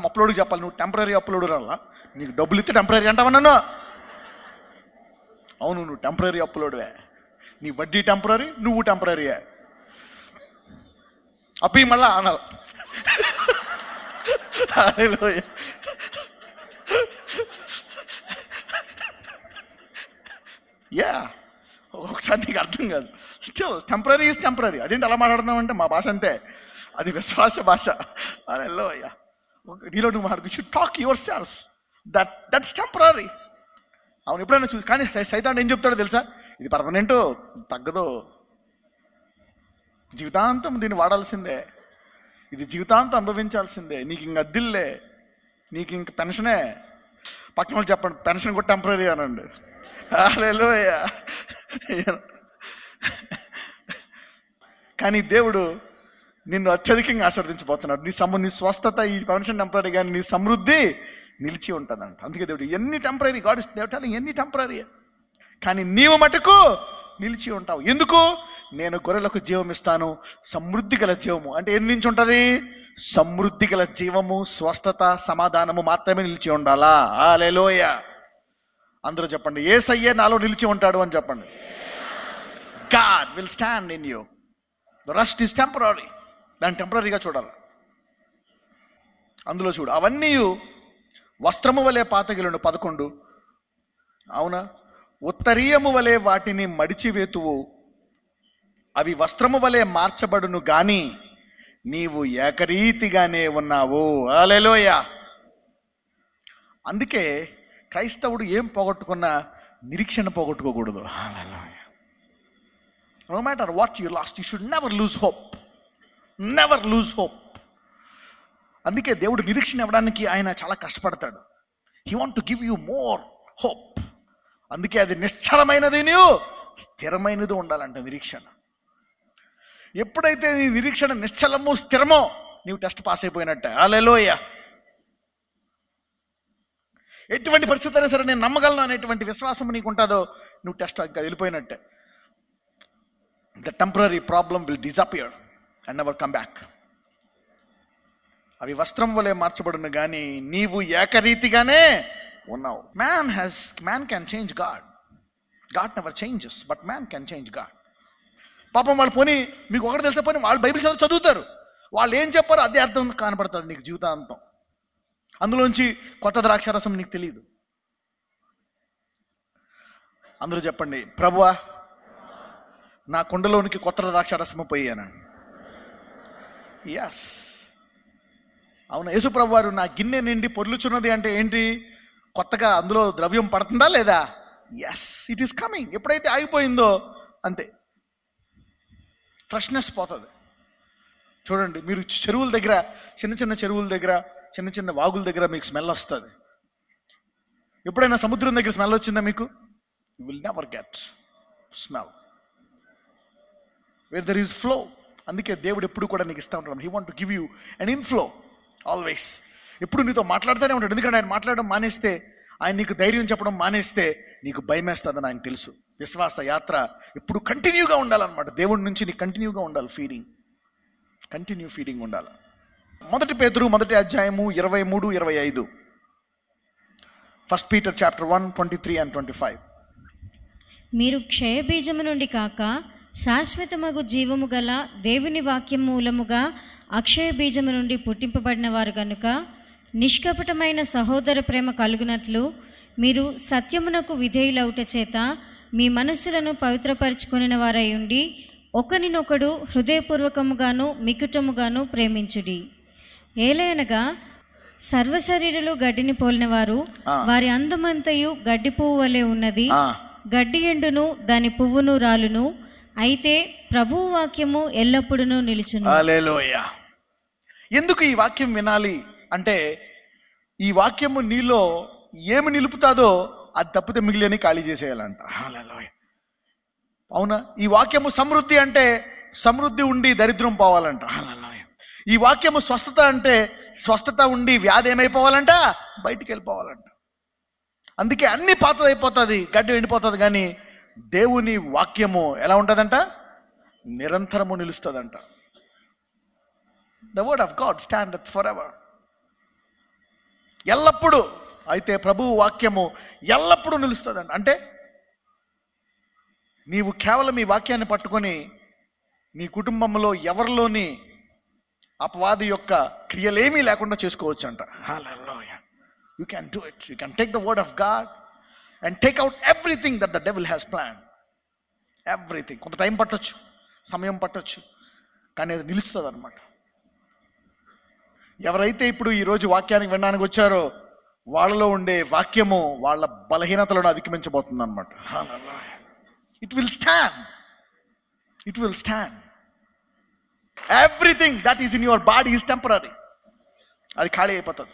అప్లోడ్కి చెప్పాలి, నువ్వు టెంపరరీ అప్లోడ్ రాలా, నీకు డబ్బులు ఇస్తే టెంపరరీ అంటావా నన్ను? అవును, నువ్వు టెంపరరీ అప్లోడ్వే, నీ వడ్డీ టెంపరరీ, నువ్వు టెంపరరీయే. అప్పి మళ్ళా అనాలి. యా, ఒకసారి నీకు అర్థం కాదు. Still temporary is temporary. అదేంటి అలా మాట్లాడుతున్నామంటే మా భాష అంతే, అది విశ్వాస భాష. హల్లెలూయా. నీలో నువ్వు మాట్లాడు, you should talk your self that's temporary. అవును, ఎప్పుడైనా చూసి. కానీ సైతాన్ ఏం చెప్తాడో తెలుసా? ఇది పర్మనెంట్, తగ్గదు, జీవితాంతం దీన్ని వాడాల్సిందే, ఇది జీవితాంతం అనుభవించాల్సిందే, నీకు ఇంక అద్దిల్లే, నీకు ఇంక పెన్షనే. పక్కన వాళ్ళు చెప్పండి, పెన్షన్ కూడా టెంపరరీ అనండి. హల్లెలూయా. కానీ దేవుడు నిన్ను అత్యధికంగా ఆశీర్వదించబోతున్నాడు. నీ స్వస్థత ఈ పెన్షన్ టెంపరరీ, కానీ నీ సమృద్ధి నిలిచి ఉంటుందంట. అందుకే దేవుడు ఎన్ని టెంపరీ, గాడ్ ఇస్ దేవటాలు ఎన్ని టెంపరీ, కానీ నీవు మటుకు నిలిచి ఉంటావు. ఎందుకు? నేను గొర్రెలకు జీవం ఇస్తాను, సమృద్ధి గల జీవము. అంటే ఎన్ని నుంచి ఉంటుంది? సమృద్ధి గల జీవము, స్వస్థత, సమాధానము మాత్రమే నిలిచి ఉండాలా. హల్లెలూయా. అందరూ చెప్పండి, యేసయ్యే నాలో నిలిచి ఉంటాడు అని చెప్పండి. God will stand in you. The rest is temporary. దాన్ని టెంపరీగా చూడాలి. అందులో చూడు, అవన్నీ వస్త్రము వలె పాతగిలను 11. అవునా? ఉత్తరీయము వలె వాటిని మడిచివేతువు, అవి వస్త్రము వలె మార్చబడును గాని నీవు ఏకరీతిగానే ఉన్నావు. హల్లెలూయా. అందుకే క్రైస్తవుడు ఏం పోగొట్టుకున్నా నిరీక్షణ పోగొట్టుకోకూడదు. హల్లెలూయా. No matter what you lost, you should never lose hope. Never lose hope. అందుకే దేవుడు నిరీక్షణ ఇవ్వడానికి ఆయన చాలా కష్టపడతాడు. He want to give you more hope. అందుకే అది నిశ్చలమైనది, స్థిరమైనది ఉండాలంట నిరీక్షణ. ఎప్పుడైతే నీ నిరీక్షణ నిశ్చలము, స్థిరమో, నీవు టెస్ట్ పాస్ అయిపోయినట్టే. హల్లెలూయా. ఎటువంటి పరిస్థితి అయినా సరే నేను నమ్మగలను అనేటువంటి విశ్వాసం నీకు ఉంటుందో, నువ్వు టెస్ట్ ఇంకా వెళ్ళిపోయినట్టే. The temporary problem will disappear and never come back. అవి వస్త్రం వలె మార్చబడును గాని నీవు ఏకరీతిగానే ఉన్నావు. Man can change God. God never changes, but man can change God. పాపం వాళ్ళు పోనీ మీకు ఒకటి తెలిసే పోనీ వాళ్ళు బైబిల్ చదువుతారు, వాళ్ళు ఏం చెప్పారో అదే అర్థం కనపడుతుంది నీకు జీవితాంతం. అందులోంచి కొత్త ద్రాక్షారసం నీకు తెలియదు. అందరూ చెప్పండి, ప్రభువా నా కుండలోనికి కొత్త ద్రాక్షారసము పోయాను. ఎస్, అవును. యేసు ప్రభు వారు నా గిన్నె నిండి పొర్లుచున్నది అంటే ఏంటి? కొత్తగా అందులో ద్రవ్యం పడుతుందా లేదా? Yes, it is coming. ఎప్పుడైతే ఆగిపోయిందో అంతే, ఫ్రెష్నెస్ పోతుంది. చూడండి, మీరు చెరువుల దగ్గర, చిన్న చిన్న చెరువుల దగ్గర, చిన్న చిన్న వాగుల దగ్గర మీకు స్మెల్ వస్తుంది. ఎప్పుడైనా సముద్రం దగ్గర స్మెల్ వచ్చిందా మీకు? You will never get smell where there is flow. అందుకే దేవుడు ఎప్పుడు కూడా నీకు ఇస్తూ ఉంటాడు. He want to give you an inflow always. ఎప్పుడు నీతో మాట్లాడుతూనే ఉంటాడు. ఎందుకంటే ఆయన మాట్లాడడం మానేస్తే, ఆయన నీకు ధైర్యం చెప్పడం మానేస్తే నీకు భయం వేస్తుందని ఆయన తెలుసు. విశ్వాస యాత్ర ఎప్పుడు కంటిన్యూగా ఉండాలన్నమాట. దేవుడి నుంచి నీకు కంటిన్యూగా ఉండాలి ఫీడింగ్, కంటిన్యూ ఫీడింగ్ ఉండాలి. 1 పేతురు 1 అధ్యాయము 23-25. 1 Peter chapter 1, 23 and 25. మీరు క్షయబీజము నుండి కాక శాశ్వతమగు జీవము గల దేవుని వాక్యం మూలముగా అక్షయ బీజము నుండి పుట్టింపబడిన వారు గనుక నిష్కపటమైన సహోదర ప్రేమ కలుగునట్లు మీరు సత్యమునకు విధేయులవుట చేత మీ మనస్సులను పవిత్రపరచుకొనిన వారై ఉండి ఒకరినొకడు హృదయపూర్వకముగాను మికుటముగాను ప్రేమించుడి. ఏలయనగా సర్వశరీరులు గడ్డిని పోలిన వారు, వారి అందమంతయు గడ్డి పువ్వు వలె ఉన్నది. గడ్డి ఎండును దాని పువ్వును రాలును, అయితే ప్రభువు వాక్యము ఎల్లప్పుడూ నిలుచును. హల్లెలూయా. ఎందుకు ఈ వాక్యం వినాలి అంటే, ఈ వాక్యము నీలో ఏమి నిలుపుతాదో అది తప్పితే మిగిలిని ఖాళీ చేసేయాలంట. హల్లెలూయా. అవునా? ఈ వాక్యము సమృద్ధి అంటే సమృద్ధి ఉండి దరిద్రం పోవాలంట. హల్లెలూయా. ఈ వాక్యము స్వస్థత అంటే స్వస్థత ఉండి వ్యాధి ఏమైపోవాలంట? బయటికి వెళ్ళిపోవాలంట. అందుకే అన్ని పాతదైపోతుంది, గడ్డి ఎండిపోతుంది, కానీ దేవుని వాక్యము ఎలా ఉంటుందంట? నిరంతరము నిలుస్తుందంట. The word of God standeth for ever, ఎల్లప్పుడూ. అయితే ప్రభువు వాక్యము ఎల్లప్పుడూ నిలుస్తుందంట. అంటే నీవు కేవలం ఈ వాక్యాన్ని పట్టుకొని నీ కుటుంబంలో ఎవరిలోని అపవాది యొక్క క్రియలేమీ లేకుండా చేసుకోవచ్చు అంట. Hallelujah. You can do it. You can take the word of God and take out everything that the devil has planned. Everything. కొంత టైం పట్టొచ్చు, సమయం పట్టొచ్చు, కానీ అది నిలుస్తుంది అనమాట. ఎవరైతే ఇప్పుడు ఈరోజు వాక్యానికి వినడానికి వచ్చారో వాళ్ళలో ఉండే వాక్యము వాళ్ళ బలహీనతలను అధిగమించబోతుంది అనమాట. It will stand. It will stand. Everything that is in your body is temporary. అది ఖాళీ అయిపోతుంది.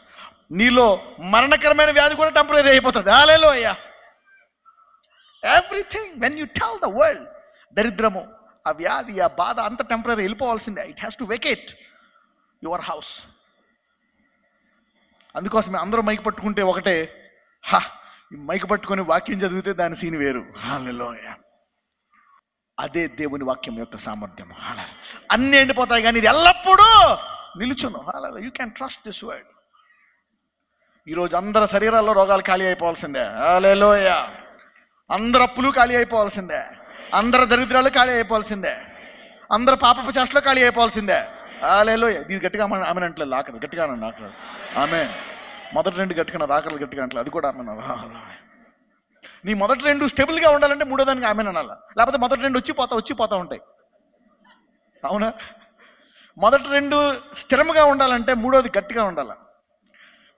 నీలో మరణకరమైన వ్యాధి కూడా టెంపరరీ అయిపోతుంది. Hallelujah. Everything when you tell the world, దరిద్రము, ఆ వ్యాధి, ఆ బాధ అంత టెంపరరీ, వెళ్ళిపోవాల్సిందే. It has to vacate your house. అందుకోసమే అందరూ మైక్ పట్టుకుంటే ఒకటే, ఈ మైక్ పట్టుకొని వాక్యం చదివితే దాని సీన్ వేరు. హల్లెలూయా. అదే దేవుని వాక్యం యొక్క సామర్థ్యం. అన్నీ ఎండిపోతాయి కానీ ఇది ఎల్లప్పుడూ నిలుచును. Hallelujah. You can trust this word. ఈరోజు అందరి శరీరాల్లో రోగాలు ఖాళీ అయిపోవాల్సిందే. హల్లెలూయా. అందరు అప్పులు ఖాళీ అయిపోవాల్సిందే. అందరి దరిద్రాలు ఖాళీ అయిపోవాల్సిందే. అందరు పాపపు చేష్టలు ఖాళీ అయిపోవాల్సిందే. హల్లెలూయా. ఇది గట్టిగా ఆమె అంటలేదు, ఆకలి గట్టిగా అనండి. ఆకలి ఆమె మొదటి 2 గట్టిగా ఆకలి గట్టిగా అంటలేదు, అది కూడా అన్నాను. నీ మొదటి 2 స్టెబుల్గా ఉండాలంటే మూడో దానికి ఆమె అనాలా, లేకపోతే మొదటి 2 వచ్చిపోతా ఉంటాయి. అవునా? మొదటి 2 స్థిరంగా ఉండాలంటే మూడోది గట్టిగా ఉండాలి.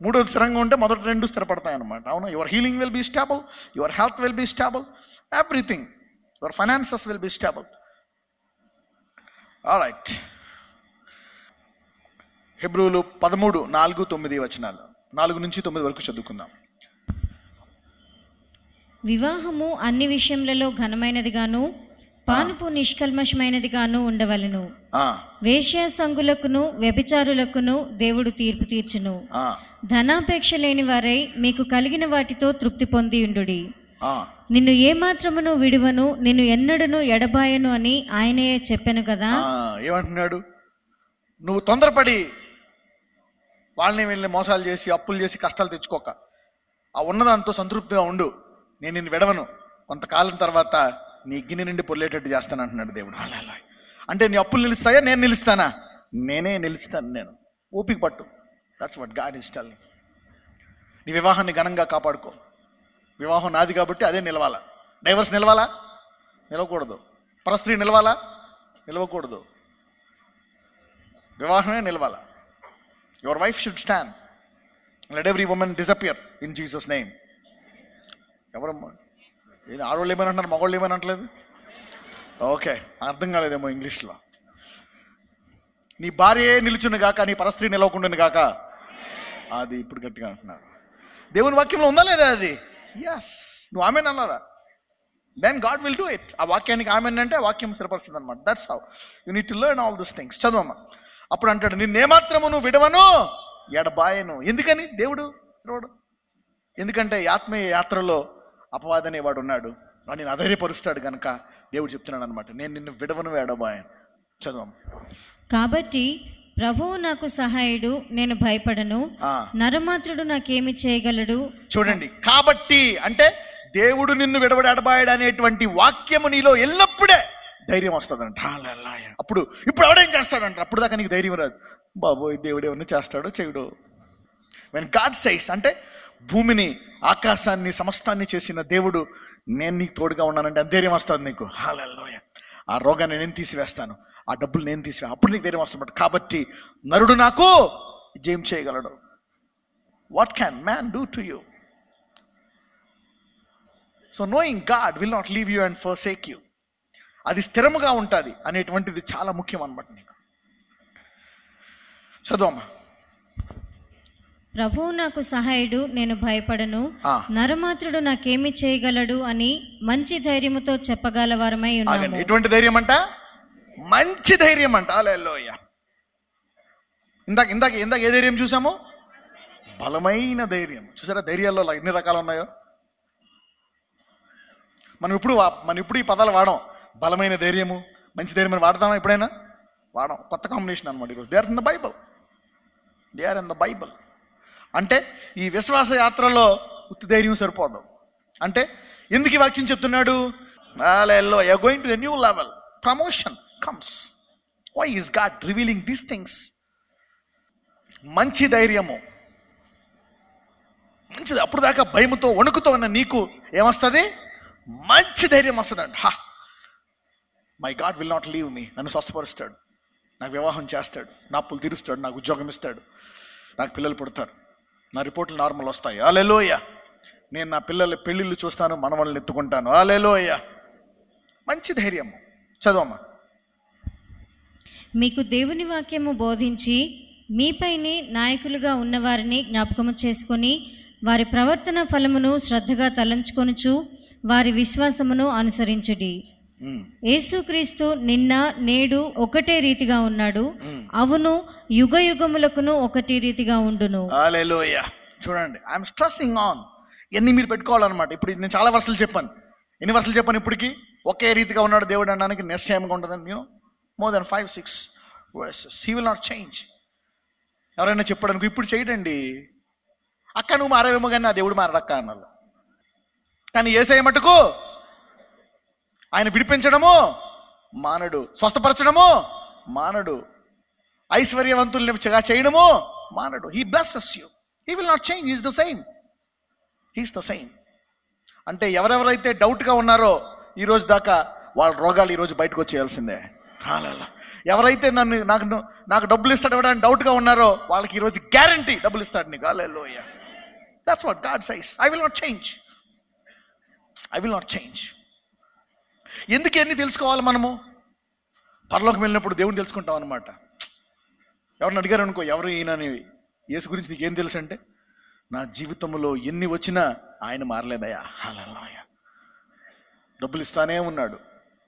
మూడోది స్థిరంగా ఉంటే మొదటి 2 స్థిరపడతాయి అన్నమాట. అవునా? Your healing will be stable, your health will be stable, everything, your finances will be stable. Alright. హెబ్రీయులు 13:4-9 4 నుంచి 9 వరకు చదువుకుందాం. వివాహము అన్ని విషయములలో ఘనమైనది గాను పానుపు నిష్కల్మషమైనది గాను ఉండవలెను. వేశ్యాసంగులకును వ్యభిచారులకును దేవుడు తీర్పు తీర్చును. ధనాపేక్ష లేని వారై మీకు కలిగిన వాటితో తృప్తి పొంది ఉండుడి. నిన్ను ఏమాత్రమును విడువను, నిన్ను ఎన్నడను ఎడబాయను అని ఆయనే చెప్పాను కదా. ఏమంటున్నాడు? నువ్వు తొందరపడి వాళ్ళని వీళ్ళని మోసాలు చేసి అప్పులు చేసి కష్టాలు తెచ్చుకోక, ఆ ఉన్నదాంతో సంతృప్తిగా ఉండు. నేను నిన్ను విడవను, కొంతకాలం తర్వాత నీ గిన్నె నుండి పొర్లేటట్టు చేస్తాను అంటున్నాడు దేవుడు. అలా అంటే నీ అప్పులు నిలుస్తాయా? నేను నిలుస్తానా? నేనే నిలుస్తాను. నేను ఓపిక పట్టు. That's what God is telling. నీ వివాహాన్ని ఘనంగా కాపాడుకో. వివాహం నాది కాబట్టి అదే నిలవాలా. డైవర్స్ నిలవాలా? నిలవకూడదు. పరస్త్రీ నిలవాలా? నిలవకూడదు. వివాహమే నిలవాలా. Your wife should stand. Let every women disappear in Jesus name. ఎవరమ్మా? ఏది ఆడవాళ్ళు ఏమని అంటున్నారు, మగవాళ్ళు ఏమని అంటలేదు? ఓకే, అర్థం కాలేదేమో ఇంగ్లీష్లో. నీ భార్యే నిలుచును గాక, నీ పరస్త్రీ నిలవకుండాను గాక. అది ఇప్పుడు గట్టిగా అంటున్నారు. దేవుని వాక్యంలో ఉందా లేదా అది? ఎస్. నువ్వు ఆమెన్ అన్నారా? Then God will do it. ఆ వాక్యానికి ఆమెన్ అంటే ఆ వాక్యం స్థిరపరుస్తుంది అనమాట. That's how you need to learn all this things. చదవమ్మా. అప్పుడు అంటాడు, నిన్నేమాత్రము నువ్వు విడవను ఎడబాయను. ఎందుకని దేవుడు విడవడు? ఎందుకంటే ఆత్మీయ యాత్రలో అపవాదనే వాడు ఉన్నాడు, వాడిని అధైర్యపరుస్తాడు కనుక దేవుడు చెప్తున్నాడు అనమాట, నేను నిన్ను విడవను ఎడబాయను. చదవమ్మా. కాబట్టి ప్రభువు నాకు సహాయుడు, నేను భయపడను, నరమాత్రుడు నాకేమి చేయగలడు. చూడండి, కాబట్టి అంటే దేవుడు నిన్ను విడవడు ఎడబాయడు అనేటువంటి వాక్యము నీలో ఎల్లప్పుడే ధైర్యం వస్తుందంట. అప్పుడు ఇప్పుడు ఎవడేం చేస్తాడంట, అప్పుడు దాకా నీకు ధైర్యం రాదు. బాబోయ్, దేవుడు ఏమన్నా చేస్తాడో చేయడు. వెన్ గాడ్ సైస్ అంటే భూమిని ఆకాశాన్ని సమస్తాన్ని చేసిన దేవుడు నేను నీకు తోడుగా ఉన్నానంటే ధైర్యం వస్తుంది నీకు. హల్లెలూయా. ఆ రోగాన్ని నేను తీసివేస్తాను, ఆ డబ్బులు నేను తీసివేస్తాను, అప్పుడు నీకు ధైర్యం వస్తుంది. కాబట్టి నరుడు నాకు జయం చేయగలడు. What can man do to you? So knowing God will not leave you and forsake you. అది స్థిరముగా ఉంటుంది అనేటువంటిది చాలా ముఖ్యం అన్నమాట నీకు. చదవమ్మా. ప్రభువు నాకు సహాయుడు, నేను భయపడను, నరమాత్రుడు నాకేమి చేయగలడు అని మంచి ధైర్యముతో చెప్పగలవారమై ఉన్నాము. ఎటువంటి ధైర్యం అంట? మంచి ధైర్యం అంట. హల్లెలూయా. ఇందాక ఏ ధైర్యం చూసాము? బలమైన ధైర్యం. చూసారా ధైర్యాల్లో ఎన్ని రకాలు ఉన్నాయో? మనం ఇప్పుడు ఈ పదాలు వాడం. బలమైన ధైర్యము, మంచి ధైర్యం అని వాడతామా ఎప్పుడైనా? వాడం. కొత్త కాంబినేషన్ అనమాట ఈరోజు. They are in the Bible. They are in the Bible. అంటే ఈ విశ్వాస యాత్రలో ఉత్తి ధైర్యం సరిపోదు. అంటే ఎందుకు ఈ వాక్యం చెప్తున్నాడు? Hallelujah. You are going to a new level. Promotion comes. Why is God revealing these things? మంచి ధైర్యము, మంచిది. అప్పుడు దాకా భయముతో వణుకుతో ఉన్న నీకు ఏమొస్తుంది? మంచి ధైర్యం వస్తుందండి. My God will not leave me. నన్ను స్వస్థపరుస్తాడు, నాకు వివాహం చేస్తాడు, నా అప్పులు తీరుస్తాడు, నాకు ఉద్యోగం ఇస్తాడు, నాకు పిల్లలు పుడతారు, నా రిపోర్ట్లు నార్మల్ వస్తాయి. హల్లెలూయా. నేను నా పిల్లల పెళ్ళిళ్ళు చూస్తాను, మనవళ్ళని ఎత్తుకుంటాను. హల్లెలూయా. మంచి ధైర్యము. చదవమ్మా. మీకు దేవుని వాక్యము బోధించి మీపైనే నాయకులుగా ఉన్నవారిని జ్ఞాపకము చేసుకొని వారి ప్రవర్తన ఫలమును శ్రద్ధగా తలంచుకొనుచు వారి విశ్వాసమును అనుసరించుడి. యేసుక్రీస్తు నిన్న నేడు ఒకటే రీతిగా ఉన్నాడు, అవును యుగ యుగములకును ఒకటి రీతిగా ఉండును. హల్లెలూయా. చూడండి, ఐఎమ్ స్ట్రెస్సింగ్ ఆన్. ఇవన్నీ మీరు పెట్టుకోవాలన్నమాట. ఇప్పుడు నేను చాలా వర్షాలు చెప్పాను. ఎన్ని వర్షాలు చెప్పాను ఇప్పటికి? ఒకే రీతిగా ఉన్నాడు దేవుడు అనడానికి నిశ్చయంగా ఉంటుందని నేను more than 5-6 verses. He will not change. ఎవరైనా చెప్పాడు అనుకో, ఇప్పుడు చేయడండి అక్క నువ్వు మారేవేమో కానీ నా దేవుడు మారడక్క అన్నారు. కానీ యేసయ్య మటుకు ఆయన విడిపించడము మానడు, స్వస్థపరచడము మానడు, ఐశ్వర్యవంతుల్ని చేయడము మానడు. He blesses you. He will not change. Is the same. He's the same. అంటే ఎవరెవరైతే డౌట్గా ఉన్నారో ఈరోజు దాకా వాళ్ళ రోగాలు ఈరోజు బయటకు వచ్చేయాల్సిందే. హల్లెలూయా. ఎవరైతే నాకు డబ్బులు ఇస్తాడు ఇవ్వడానికి డౌట్గా ఉన్నారో వాళ్ళకి ఈరోజు గ్యారంటీ డబ్బులు ఇస్తాడు నీకు. Hallelujah. That's what God says. I will not change. I will not change. ఎందుకు ఎన్ని తెలుసుకోవాలి మనము? పరలోకం వెళ్ళినప్పుడు దేవుని తెలుసుకుంటాం అనమాట. ఎవరిని అడిగారు అనుకో, ఎవరు ఈయనని, యేసు గురించి నీకేం తెలుసు అంటే, నా జీవితంలో ఎన్ని వచ్చినా ఆయన మారలేదయ్యా. హల్లెలూయా. డబ్బులు ఇస్తానే ఉన్నాడు,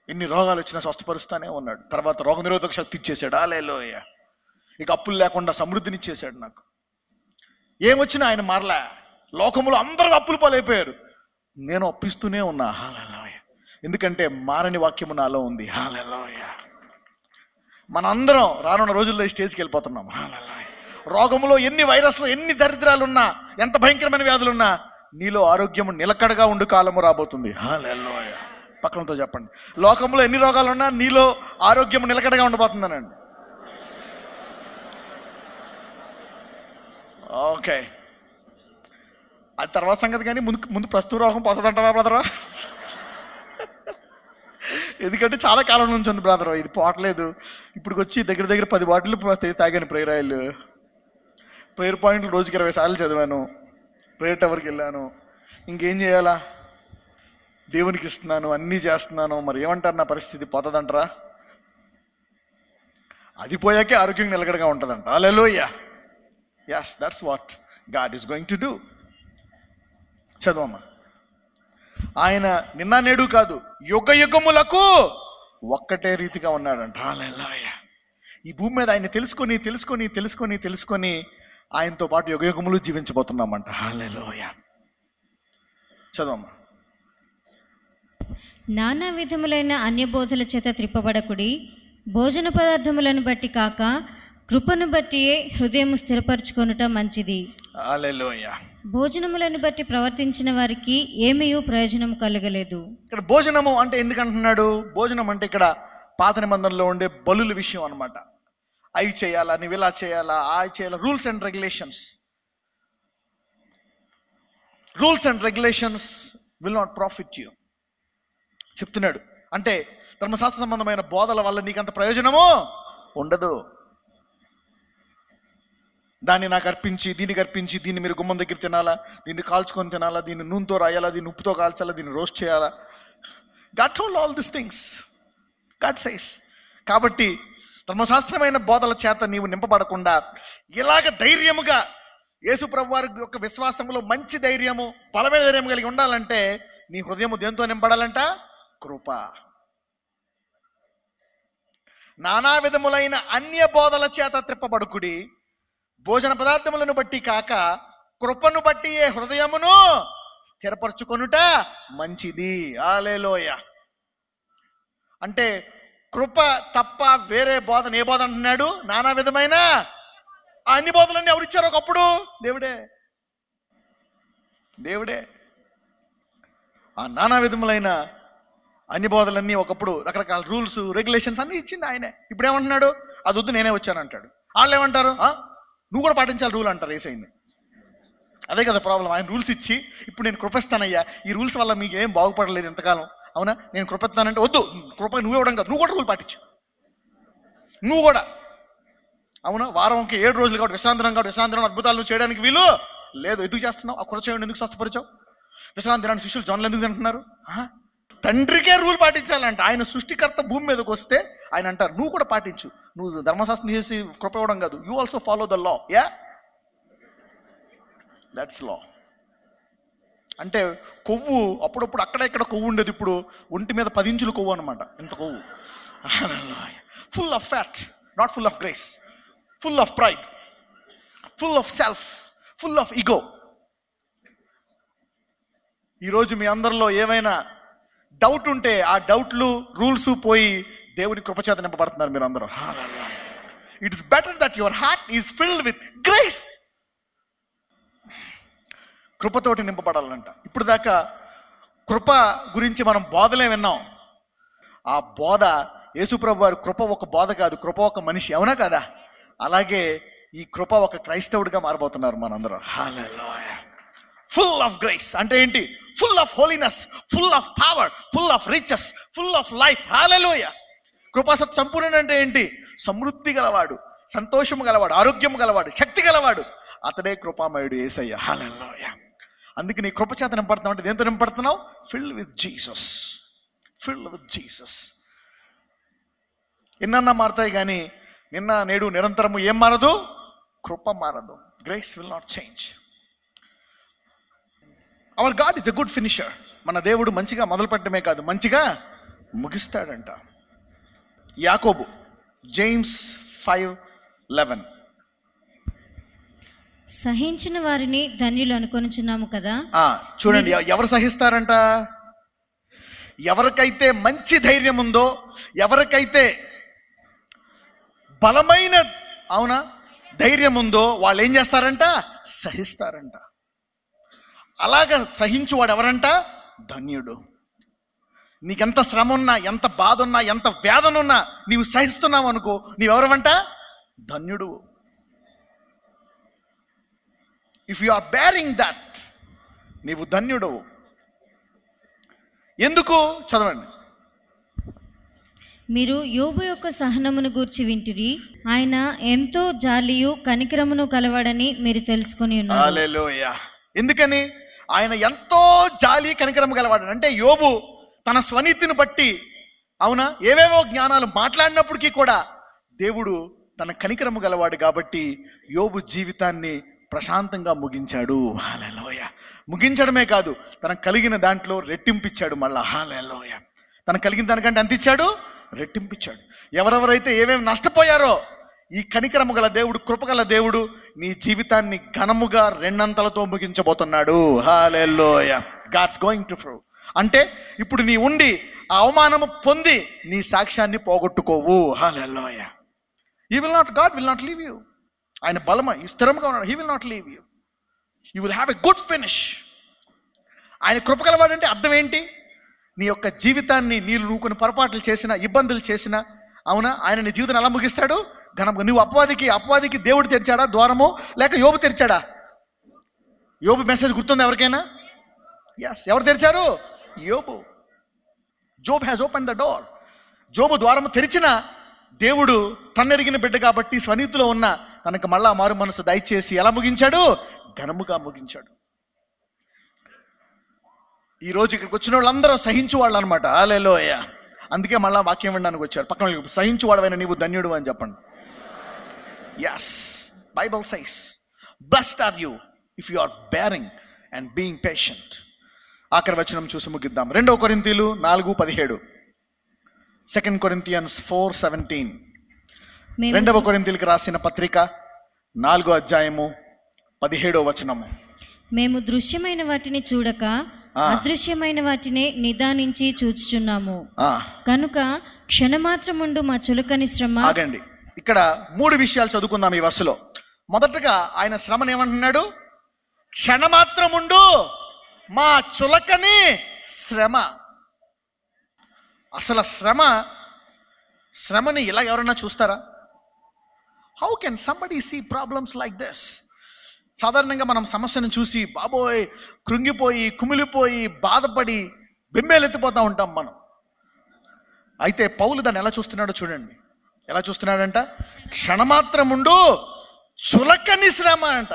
ఎన్ని రోగాలు వచ్చినా స్వస్థపరుస్తానే ఉన్నాడు, తర్వాత రోగ నిరోధక శక్తి ఇచ్చేసాడు. హల్లెలూయా. ఇక అప్పులు లేకుండా సమృద్ధిని ఇచ్చేసాడు నాకు. ఏమొచ్చినా ఆయన మారలే. లోకములో అందరూ అప్పులు పాలైపోయారు, నేను అప్పిస్తూనే ఉన్నా. హల్లెలూయా. ఎందుకంటే మారని వాక్యము నాలో ఉంది. హల్లెలూయా. మనందరం రానున్న రోజుల్లో ఈ స్టేజ్కి వెళ్ళిపోతున్నాం. హల్లెలూయా. రోగములో ఎన్ని వైరస్లు, ఎన్ని దరిద్రాలున్నా, ఎంత భయంకరమైన వ్యాధులున్నా నీలో ఆరోగ్యము నిలకడగా ఉండు కాలము రాబోతుంది. హల్లెలూయా. పక్కనతో చెప్పండి, లోకంలో ఎన్ని రోగాలున్నా నీలో ఆరోగ్యము నిలకడగా ఉండబోతుందనండి. ఓకే, అది తర్వాత సంగతి. కానీ ముందు ప్రస్తుత రోగం పోతుందంటావా బ్రదరా? ఎందుకంటే చాలా కాలం నుంచి ఉంది బ్రదర్, ఇది పోవట్లేదు. ఇప్పుడు వచ్చి దగ్గర 10 బాటిల్ తాగాను ప్రేయర్ ఆయిల్. ప్రేయర్ పాయింట్లు రోజుకి 20 సార్లు చదివాను. ప్రేయర్ టవర్కి వెళ్ళాను. ఇంకేం చేయాలా? దేవునికి ఇస్తున్నాను, అన్నీ చేస్తున్నాను. మరి ఏమంటారు నా పరిస్థితి? పోతుందంటారా? అది పోయాకే ఆరోగ్యం నిలకడగా ఉంటుందంట. హల్లెలూయా. yes, that's what God is going to do. చదవమ్మా. ఆయన నిన్న నేడు కాదు, యుగ యుగములకు ఒక్కటే రీతిగా ఉన్నాడంట. హల్లెలూయా. ఈ భూమి మీద ఆయన తెలుసుకొని ఆయనతో పాటు యుగ యుగములు జీవించబోతున్నామంట. హల్లెలూయా. చదవమ్మా. నానా విధములైన అన్యబోధల చేత త్రిప్పబడకుడి, భోజన పదార్థములను బట్టి కాక కృపను బట్టియే హృదయం స్థిరపరచుకొనుట మంచిది. హల్లెలూయా. భోజనములను బట్టి ప్రవర్తించిన వారికి ఏమీ ప్రయోజనం కలగలేదు. ఇక్కడ భోజనము అంటే ఎందుకంటున్నాడు? భోజనం అంటే ఇక్కడ పాత నిబంధనలో ఉండే బలుల విషయం అనమాట. అవి చేయాలా, నువ్వు ఇలా చేయాలా, అవి చేయాలా, rules and regulations will not profit you చెప్తున్నాడు. అంటే ధర్మశాస్త్ర సంబంధమైన బోధల వల్ల నీకంత ప్రయోజనము ఉండదు. దాన్ని నాకు అర్పించి, దీన్ని మీరు గుమ్మం దగ్గర తినాలా, దీన్ని కాల్చుకొని తినాలా, దీన్ని నూనెతో రాయాలా, దీన్ని ఉప్పుతో కాల్చాలా, దీన్ని రోస్ట్ చేయాలా. God told all these things. God says. కాబట్టి ధర్మశాస్త్రమైన బోధల చేత నీవు నింపబడకుండా ఇలాగ ధైర్యముగా యేసు ప్రభువు వారి యొక్క విశ్వాసంలో మంచి ధైర్యము, బలమైన ధైర్యం కలిగి ఉండాలంటే నీ హృదయము దేంతో నింపడాలంట? కృప. నానా విధములైన అన్య బోధల చేత త్రిప్పబడుకుడి, భోజన పదార్థములను బట్టి కాక కృపను బట్టి ఏ హృదయమును స్థిరపరచుకొనుట మంచిది. హల్లెలూయా. అంటే కృప తప్ప వేరే బోధన, ఏ బోధ అంటున్నాడు? నానా విధమైన అన్ని బోధలన్నీ ఎవరిచ్చారు? ఒకప్పుడు దేవుడే. ఆ నానా విధములైన అన్ని బోధలన్నీ ఒకప్పుడు రకరకాల రూల్స్, రెగ్యులేషన్స్ అన్నీ ఇచ్చింది ఆయనే. ఇప్పుడు ఏమంటున్నాడు? అది వద్దు, నేనే వచ్చాను అంటాడు. వాళ్ళు ఏమంటారు? నువ్వు కూడా పాటించాలి రూల్ అంటారు. ఏసైంది అదే కదా ప్రాబ్లం. ఆయన రూల్స్ ఇచ్చి ఇప్పుడు నేను కృపిస్తానయ్యా, ఈ రూల్స్ వల్ల మీకు ఏం బాగుపడలేదు ఎంతకాలం, అవునా, నేను కృపిస్తానంటే వద్దు, కృప నువ్వు ఇవ్వడం కాదు, నువ్వు కూడా రూల్ పాటించు, నువ్వు కూడా, అవునా. వారంకి 7 రోజులు కాబట్టి విశ్రాంతి దినం అద్భుతాలు నువ్వు చేయడానికి వీలు లేదు. ఎందుకు చేస్తున్నావు? ఆ కృప చేయండి, ఎందుకు స్వస్థపరిచావు? విశ్రాంతి దినాన్ని శిష్యులు జొన్నలు ఎందుకు తింటున్నారు? తండ్రికే రూల్ పాటించాలంట. ఆయన సృష్టికర్త భూమి మీదకి వస్తే ఆయన అంటారు నువ్వు కూడా పాటించు, నువ్వు ధర్మశాస్త్రం చేసి కృప ఇవ్వడం కాదు, you also follow the law. Yeah, that's law. అంటే కొవ్వు అప్పుడప్పుడు అక్కడ ఇక్కడ కొవ్వు ఉండేది, ఇప్పుడు ఒంటి మీద 10 ఇంచులు కొవ్వు అనమాట, ఇంత కొవ్వు. Full of fat, not full of grace, full of pride, full of self, full of ego. ఈరోజు మీ అందరిలో ఏమైనా డౌట్ ఉంటే ఆ డౌట్లు, రూల్స్ పోయి దేవుని కృపచేత నింపబడుతున్నారు మీరు అందరూ. It is better that your heart is filled with grace. కృపతోటి నింపబడాలంట. ఇప్పుడు దాకా కృప గురించి మనం బోధలే విన్నాం. ఆ బోధ యేసుప్రభు వారి కృప ఒక బోధ కాదు, కృప ఒక మనిషి, అవునా కదా? అలాగే ఈ కృప ఒక క్రైస్తవుడిగా మారబోతున్నారు మనందరూ. హల్లెలూయా. ఫుల్ ఆఫ్ గ్రేస్ అంటే ఏంటి? Full of holiness, full of power, full of riches, full of life. Hallelujah. కృపాసత్ సంపూర్ణుడు అంటే ఏంటి? సమృద్ధి గలవాడు, సంతోషము గలవాడు, ఆరోగ్యము గలవాడు, శక్తి గలవాడు. అతడే కృపామయుడు యేసయ్య. హల్లెలూయా. అందుకే నీ కృపచేత నింపడుతున్నావు అంటే దేంతో నింపడుతున్నావు? Filled with Jesus. Filled with Jesus. ఎన్నన్నా మారుతాయి కానీ నిన్న నేడు నిరంతరము ఏం మారదు? కృప మారదు. Grace will not change. Our God is a good finisher. మన దేవుడు మంచిగా మొదలు పెట్టడమే కాదు, మంచిగా ముగిస్తాడంట. యాకోబు, జేమ్స్ 5:11. సహించిన వారిని ధన్యులు అనుకొనుచున్నాము కదా. చూడండి, ఎవరు సహిస్తారంట? ఎవరికైతే మంచి ధైర్యం ఉందో, ఎవరికైతే బలమైన ధైర్యం ఉందో వాళ్ళు ఏం చేస్తారంట? సహిస్తారంట. అలాగా సహించువాడు ఎవరంట? ధన్యుడు. నీకెంత శ్రమ ఉన్నా, ఎంత బాధ ఉన్నా, ఎంత వేదన ఉన్నా నీవు సహిస్తున్నావు అనుకో, నీవెవరవంట? ధన్యుడు. If you are bearing that, నీవు ధన్యుడు. ఎందుకు? చదవండి. మీరు యోబు యొక్క సహనమును గూర్చి వింటిరి. ఆయన ఎంతో జాలియు కనికరమును కలవాడని మీరు తెలుసుకొని ఉన్నారు. హల్లెలూయా. ఎందుకని? ఆయన ఎంతో జాలి కనికరము గలవాడు అంటే యోబు తన స్వనీతిని బట్టి ఏవేవో జ్ఞానాలు మాట్లాడినప్పటికీ కూడా దేవుడు తన కనికరము గలవాడు కాబట్టి యోబు జీవితాన్ని ప్రశాంతంగా ముగించాడు. హల్లెలూయా. ముగించడమే కాదు, తనకు కలిగిన దాంట్లో రెట్టింపిచ్చాడు మళ్ళా. హల్లెలూయా. తనకు కలిగిన దానికంటే ఎంత ఇచ్చాడు? రెట్టింపిచ్చాడు. ఎవరెవరైతే ఏమేమి నష్టపోయారో ఈ కనికరము గల దేవుడు, కృపగల దేవుడు నీ జీవితాన్ని ఘనముగా 2 అంతలతో ముగించబోతున్నాడు. Hallelujah. God's going to prove. అంటే ఇప్పుడు నీ ఉండి ఆ అవమానము పొంది నీ సాక్ష్యాన్ని పోగొట్టుకోవు. హల్లెలూయా. God will not leave you. ఆయన బలమ స్థిరంగా ఉన్నాడు. He will not leave you. You will have a good finish. ఆయన కృపగలవాడంటే అర్థం ఏంటి? నీ యొక్క జీవితాన్ని నువ్వు కొన్ని పొరపాట్లు చేసినా, ఇబ్బందులు చేసినా, ఆయన నీ జీవితాన్ని ఎలా ముగిస్తాడు? ఘనంగా. నువ్వు అపవాదికి దేవుడు తెరిచాడా ద్వారము, లేక యోబు తెరిచాడా? యోబు మెసేజ్ గుర్తుంది ఎవరికైనా? ఎస్. ఎవరు తెరిచారు? యోబు. Job has open the door. Job ద్వారము తెరిచిన దేవుడు తన్నెరిగిన బిడ్డ కాబట్టి స్వనీతిలో ఉన్న తనకు మళ్ళా మారు మనసు దయచేసి ఎలా ముగించాడు? ఘనముగా ముగించాడు. ఈరోజు ఇక్కడికి వచ్చిన వాళ్ళందరూ సహించు వాళ్ళు అనమాట. హల్లెలూయా. అందుకే మళ్ళా వాక్యం వినడానికి వచ్చారు. పక్కన సహించువాడవైన నీవు ధన్యుడు అని చెప్పండి. Yes. Bible says blessed are you if you are bearing and being patient. ఆఖరి వచనం చూసి ముగిద్దాం. 2 కొరింథీయులు 4:17. 2 Corinthians 4:17. 2 కొరింథీయులకు రాసిన పత్రిక 4వ అధ్యాయము 17వ వచనము. మేము దృశ్యమైన వాటిని చూడక అదృశ్యమైన వాటిని నిదానించి చూచుచున్నాము కనుక క్షణమాత్రముండు మా చులకని శ్రమ. ఆగండి, ఇక్కడ 3 విషయాలు చదువుకుందాం ఈ వర్షలో. మొదటగా ఆయన శ్రమను ఏమంటున్నాడు? క్షణమాత్రముండు మా చులకని శ్రమ. అసలు శ్రమని ఇలా ఎవరన్నా చూస్తారా? How can somebody see problems like this? సాధారణంగా మనం సమస్యను చూసి బాబోయ్ కృంగిపోయి, కుమిలిపోయి, బాధపడి బెంబేలెత్తిపోతూ ఉంటాం మనం. అయితే పౌలు దాన్ని ఎలా చూస్తున్నాడో చూడండి. ఎలా చూస్తున్నాడంట? క్షణమాత్రముండు చులకని శ్రమ అంట.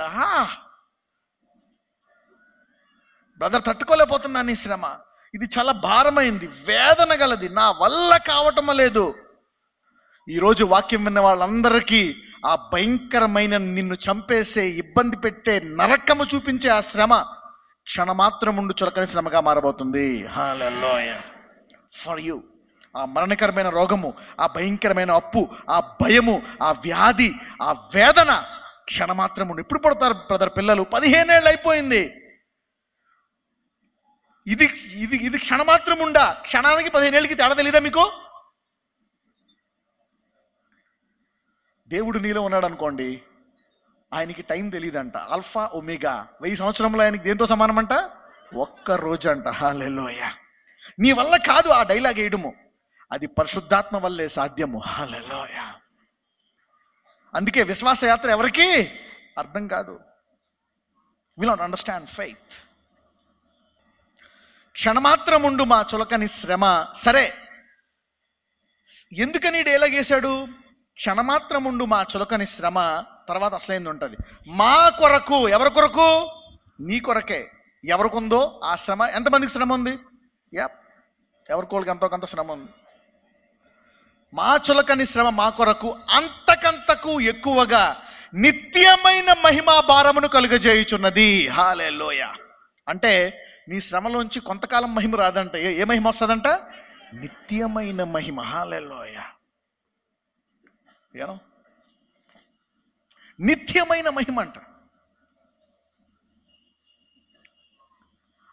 బ్రదర్, తట్టుకోలేకపోతున్నాను ఈ శ్రమ, ఇది చాలా భారమైంది, వేదన గలది, నా వల్ల కావటం లేదు. ఈరోజు వాక్యం విన్న వాళ్ళందరికీ ఆ భయంకరమైన నిన్ను చంపేసే, ఇబ్బంది పెట్టే, నరకము చూపించే ఆ శ్రమ క్షణమాత్రముండు చులకని శ్రమగా మారబోతుంది. హల్లెలూయా. For you. ఆ మరణకరమైన రోగము, ఆ భయంకరమైన అప్పు, ఆ భయము, ఆ వ్యాధి, ఆ వేదన క్షణమాత్రముండు. ఇప్పుడు పడతారు బ్రదర్ పిల్లలు, 15 ఏళ్ళు అయిపోయింది. ఇది ఇది ఇది క్షణమాత్రముండా? క్షణానికి 15 ఏళ్ళకి తేడా తెలీదా మీకు? దేవుడు నీలో ఉన్నాడు అనుకోండి, ఆయనకి టైం తెలియదంట. Alpha omega. 1000 సంవత్సరంలో ఆయనకి దేంతో సమానమంట? ఒక్క రోజు అంట. హల్లెలూయా. నీ వల్ల కాదు ఆ డైలాగ్ వేయడము, అది పరిశుద్ధాత్మ వల్లే సాధ్యము. హల్లెలూయా. అందుకే విశ్వాస యాత్ర ఎవరికి అర్థం కాదు. వి నాట్ అండర్స్టాండ్ ఫెయిత్. క్షణమాత్రముండు మా చులకని శ్రమ. సరే, ఎందుకని డైలాగ్ వేశాడు? క్షణమాత్రముండు మా చులకని శ్రమ. తర్వాత అసలైంది ఉంటుంది. మా కొరకు. ఎవరి కొరకు? నీ కొరకే. ఎవరికుందో ఆ శ్రమ. ఎంతమందికి శ్రమ ఉంది? ఎవరికోళ్ళకి ఎంతో కొంత శ్రమ ఉంది. మా చులకని శ్రమ మా కొరకు అంతకంతకు ఎక్కువగా నిత్యమైన మహిమా భారమును కలుగజేయుచున్నది. హల్లెలూయా. అంటే నీ శ్రమలోంచి కొంతకాలం మహిమ రాదంట. ఏ మహిమ వస్తుందంట? నిత్యమైన మహిమ. హల్లెలూయా. ఏనో నిత్యమైన మహిమ అంట.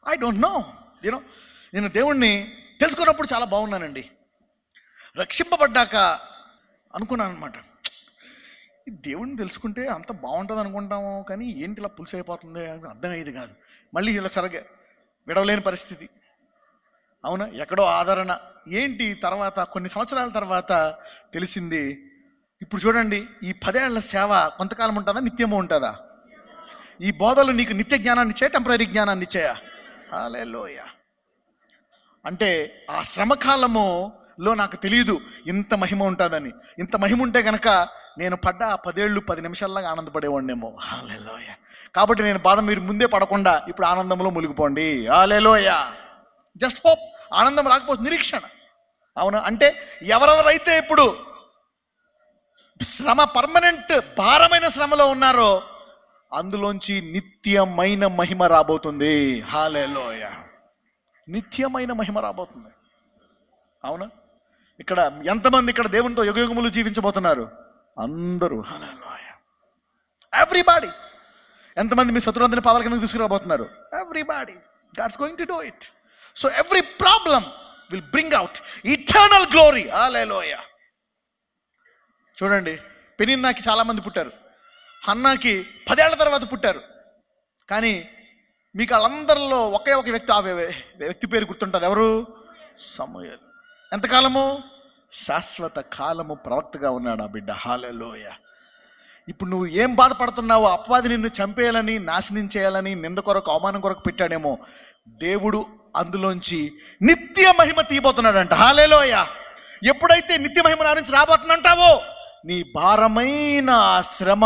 I don't know. నేను దేవుణ్ణి తెలుసుకున్నప్పుడు చాలా బాగున్నానండి. రక్షింపబడ్డాక అనుకున్నాను అనమాట, ఈ దేవుణ్ణి తెలుసుకుంటే అంత బాగుంటుంది అనుకుంటాము, కానీ ఏంటి ఇలా పులుసు అయిపోతుంది అర్థమయ్యేది కాదు. మళ్ళీ ఇలా సరిగ్గా విడవలేని పరిస్థితి. అవునా? ఎక్కడో ఆదరణ ఏంటి. తర్వాత కొన్ని సంవత్సరాల తర్వాత తెలిసింది. ఇప్పుడు చూడండి, ఈ 10 ఏళ్ల సేవ కొంతకాలం ఉంటుందా? నిత్యము ఉంటుందా? ఈ బోధలు నీకు నిత్య జ్ఞానాన్ని ఇచ్చాయా, టెంపరీ జ్ఞానాన్ని ఇచ్చాయా? హల్లెలూయా. అంటే ఆ శ్రమకాలములో నాకు తెలియదు ఇంత మహిమ ఉంటుందని. ఇంత మహిమ ఉంటే గనక నేను పడ్డ ఆ 10 ఏళ్ళు 10 నిమిషాల్లాగా ఆనందపడేవాడినేమో. హల్లెలూయా. కాబట్టి నేను బాధ మీరు ముందే పడకుండా ఇప్పుడు ఆనందంలో మునిగిపోండి. హల్లెలూయా. Just hope. ఆనందం రాకపోతే నిరీక్షణ. అవునా? అంటే ఎవరెవరైతే ఇప్పుడు శ్రమ, పర్మనెంట్ భారమైన శ్రమలో ఉన్నారో అందులోంచి నిత్యమైన మహిమ రాబోతుంది. హల్లెలూయా. నిత్యమైన మహిమ రాబోతుంది. అవునా? ఇక్కడ ఎంతమంది ఇక్కడ దేవునితో యుగయుగములు జీవించబోతున్నారు? అందరూ. హల్లెలూయా. ఎవ్రీబాడీ. ఎంతమంది మీ శత్రువులందరినీ పాదాల కిందకు తీసుకురాబోతున్నారు? Everybody. God's going to do it. So every problem will bring out eternal glory. Hallelujah. చూడండి, పెనిన్నాకి చాలామంది పుట్టారు, హన్నాకి 10 ఏళ్ల తర్వాత పుట్టారు. కానీ మీకు వాళ్ళందరిలో ఒకే ఒక వ్యక్తి, ఆ వ్యక్తి పేరు గుర్తుంటుంది. ఎవరు? సమూయేలు. ఎంతకాలము? శాశ్వత కాలము ప్రవక్తగా ఉన్నాడు ఆ బిడ్డ. హల్లెలూయా. ఇప్పుడు నువ్వు ఏం బాధపడుతున్నావో, అపవాది నిన్ను చంపేయాలని, నాశనం చేయాలని, నింద కొరకు, అవమానం కొరకు పెట్టాడేమో, దేవుడు అందులోంచి నిత్య మహిమ తీయబోతున్నాడంట. హల్లెలూయా. ఎప్పుడైతే నిత్య మహిమ నా నుంచి రాబోతుందంటావో, నీ భారమైన శ్రమ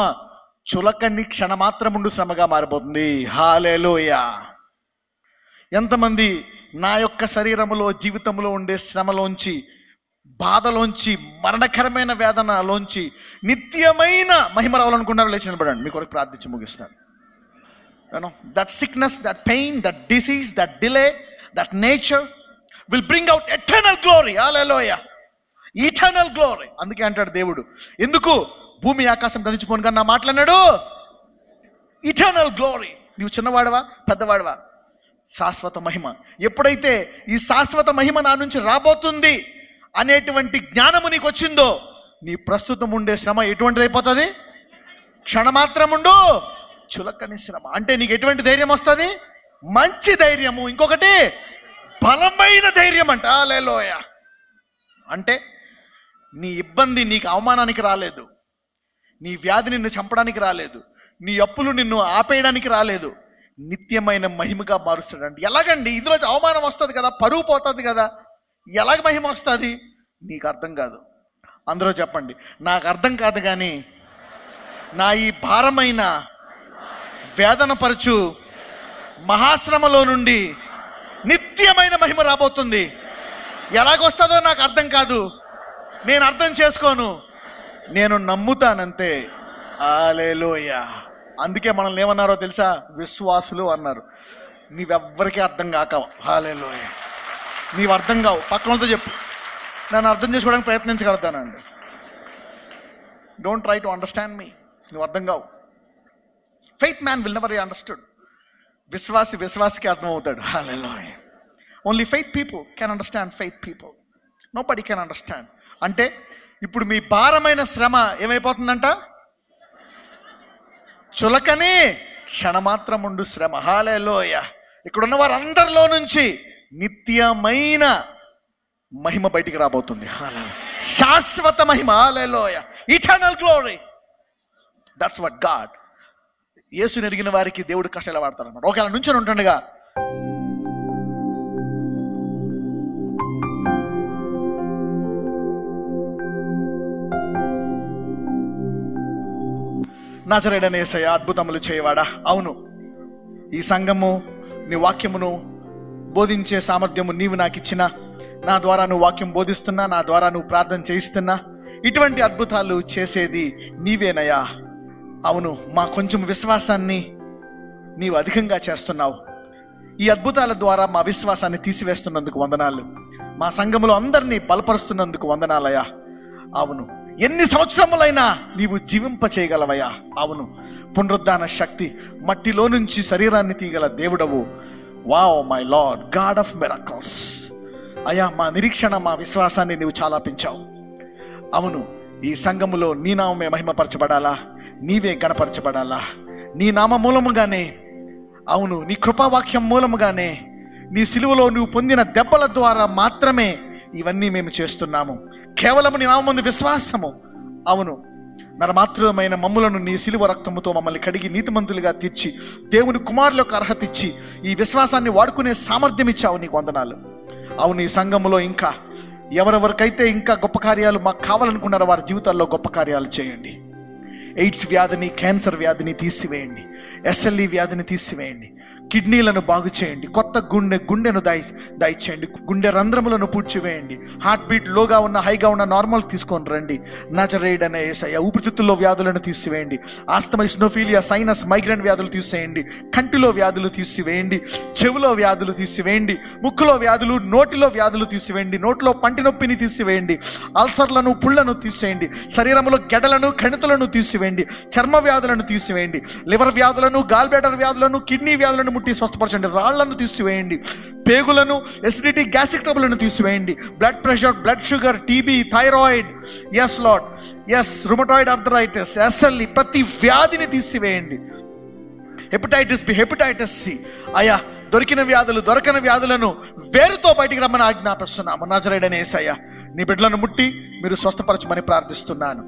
చులకని క్షణమాత్రముండు శ్రమగా మారిపోతుంది. హల్లెలూయా. ఎంతమంది నా యొక్క శరీరములో, జీవితంలో ఉండే శ్రమలోంచి, బాధలోంచి, మరణకరమైన వేదనలోంచి నిత్యమైన మహిమ రావాలనుకున్నారో లేచి నిలబడండి. మీ కొరకు ప్రార్థించి ముగిస్తాను. That sickness, that pain, that disease, that delay, that nature will bring out eternal glory. Hallelujah. Eternal glory. అందుకే అంటాడు దేవుడు, ఎందుకు భూమి ఆకాశం గతించిపోను కానీ నా మాట్లాడినాడు ఇటర్నల్ గ్లోరీ. నీవు చిన్నవాడవా, పెద్దవాడవా? శాశ్వత మహిమ. ఎప్పుడైతే ఈ శాశ్వత మహిమ నా నుంచి రాబోతుంది అనేటువంటి జ్ఞానము నీకు వచ్చిందో, నీ ప్రస్తుతం ఉండే శ్రమ ఎటువంటిది అయిపోతుంది? క్షణమాత్రముండు చులకని శ్రమ. అంటే నీకు ఎటువంటి ధైర్యం వస్తుంది? మంచి ధైర్యము. ఇంకొకటి బలమైన ధైర్యం అంట. హల్లెలూయా. అంటే నీ ఇబ్బంది నీకు అవమానానికి రాలేదు, నీ వ్యాధి నిన్ను చంపడానికి రాలేదు, నీ అప్పులు నిన్ను ఆపేయడానికి రాలేదు, నిత్యమైన మహిమగా మారుస్తాడండి. ఎలాగండి? ఇందులో అవమానం వస్తుంది కదా, పరువు పోతుంది కదా, ఎలాగ మహిమ వస్తుంది? నీకు అర్థం కాదు. అందరూ చెప్పండి, నాకు అర్థం కాదు, కానీ నా ఈ భారమైన వేదన పరచు మహాశ్రమలో నుండి నిత్యమైన మహిమ రాబోతుంది. ఎలాగొస్తుందో నాకు అర్థం కాదు, నేను అర్థం చేసుకోను, నేను నమ్ముతానంతే. హల్లెలూయా. అందుకే మనల్ని ఏమన్నారో తెలుసా? విశ్వాసులు అన్నారు. నీవెవ్వరికీ అర్థం కాక. హల్లెలూయా. నీవు అర్థం కావు. పక్కనతో చెప్పు, నన్ను అర్థం చేసుకోవడానికి ప్రయత్నించగలుగుతానండి. Don't try to understand me. నువ్వు అర్థం కావు. Faith man will never be understood. విశ్వాసికి అర్థమవుతాడు. Hallelujah. Only faith people can understand faith people. Nobody can understand. అంటే ఇప్పుడు మీ భారమైన శ్రమ ఏమైపోతుందంట? చులకని క్షణమాత్రముండు శ్రమ. హల్లెలూయా. ఇక్కడ ఉన్న వారందరిలో నుంచి నిత్యమైన మహిమ బయటికి రాబోతుంది. హల్లెలూయా. శాశ్వత మహిమ. Hallelujah. Eternal glory. That's what God. యేసుని ఎరిగిన వారికి దేవుడు కష్టాలు వాడతారన్నమాట. ఒకవేళ నుంచొని ఉంటుండగా నజరేయుడైన యేసయ్య అద్భుతములు చేయవాడా. అవును, ఈ సంఘము నీ వాక్యమును బోధించే సామర్థ్యము నీవు నాకు ఇచ్చిన, నా ద్వారా నువ్వు వాక్యం బోధిస్తున్నా, నా ద్వారా నువ్వు ప్రార్థన చేయిస్తున్నా, ఇటువంటి అద్భుతాలు చేసేది నీవేనయ్యా. అవును, మా కొంచెం విశ్వాసాన్ని నీవు అధికంగా చేస్తున్నావు. ఈ అద్భుతాల ద్వారా మా విశ్వాసాన్ని తీసివేస్తున్నందుకు వందనాలు. మా సంఘములో అందరినీ బలపరుస్తున్నందుకు వందనాలయ్యా. అవును, ఎన్ని సంవత్సరములైనా నీవు జీవింప చేయగలవయ్యా. అవును, పునరుద్ధాన శక్తి, మట్టిలో నుంచి శరీరాన్ని తీయగల దేవుడవు. Wow my lord, God of miracles. అయ్యా, మా నిరీక్షణ, మా విశ్వాసాన్ని నీవు చాలా పెంచావు. అవును, ఈ సంఘములో నీ నామమే మహిమపరచబడాలా, నీవే గణపరచబడాలా. నీ నామ మూలముగానే, అవును, నీ కృపావాక్యం మూలముగానే, నీ సిలువలో నువ్వు పొందిన దెబ్బల ద్వారా మాత్రమే ఇవన్నీ మేము చేస్తున్నాము. కేవలం నీ నామముందు విశ్వాసము. అవును, నరమాత్రమైన మమ్ములను నీ సిలువ రక్తముతో మమ్మల్ని కడిగి నీతిమంతులుగా తీర్చి దేవుని కుమారులకు అర్హత ఇచ్చి ఈ విశ్వాసాన్ని వాడుకునే సామర్థ్యం ఇచ్చావు. నీకు వందనాలు. అవును, ఈ సంఘములో ఇంకా ఎవరెవరికైతే ఇంకా గొప్ప కార్యాలు మాకు కావాలనుకున్నారో వారి జీవితాల్లో గొప్ప కార్యాలు చేయండి. ఎయిడ్స్ వ్యాధిని, క్యాన్సర్ వ్యాధిని తీసివేయండి. SLE వ్యాధిని తీసివేయండి. కిడ్నీలను బాగు చేయండి. కొత్త గుండెను దయచేయండి. గుండె రంధ్రములను పూడ్చివేయండి. హార్ట్ బీట్ లోగా ఉన్న, హైగా ఉన్న నార్మల్ తీసుకొని రండి. నజరేయుడైన యేసయ్య, ఊపిరితిత్తుల్లో వ్యాధులను తీసివేయండి. ఆస్తమా, స్నోఫీలియా, సైనస్, మైగ్రేన్ వ్యాధులు తీసేయండి. కంటిలో వ్యాధులు తీసివేయండి. చెవిలో వ్యాధులు తీసివేయండి. ముక్కులో వ్యాధులు, నోటిలో వ్యాధులు తీసివేయండి. నోట్లో పంటి నొప్పిని తీసివేయండి. అల్సర్లను, పుళ్లను తీసేయండి. శరీరంలో గెడలను, కణితులను తీసివేయండి. చర్మ వ్యాధులను తీసివేయండి. లివర్ వ్యాధులను, గాల్ బ్లాడర్ వ్యాధులను, కిడ్నీ వ్యాధులను ముట్టి స్వస్థపరచండి. రాళ్లను తీసివేయండి. పేగులను, ఎసిడిటీ, గ్యాస్ట్రిక్ ట్రబుల్ను తీసివేయండి. Blood pressure, blood sugar, TB, thyroid, yes Lord, yes rheumatoid arthritis, SLE, ప్రతి వ్యాధిని తీసివేయండి. హెపటైటిస్ బి, హెపటైటిస్ C, అయ్యా, దొరికిన వ్యాధులు, దొరకని వ్యాధులను వేరుతో బయటికి రమ్మని ఆజ్ఞాపిస్తున్నాము. నజరేయుడైన యేసయ్య, నీ బిడ్డలను ముట్టి మీరు స్వస్థపరచమని ప్రార్థిస్తున్నాను.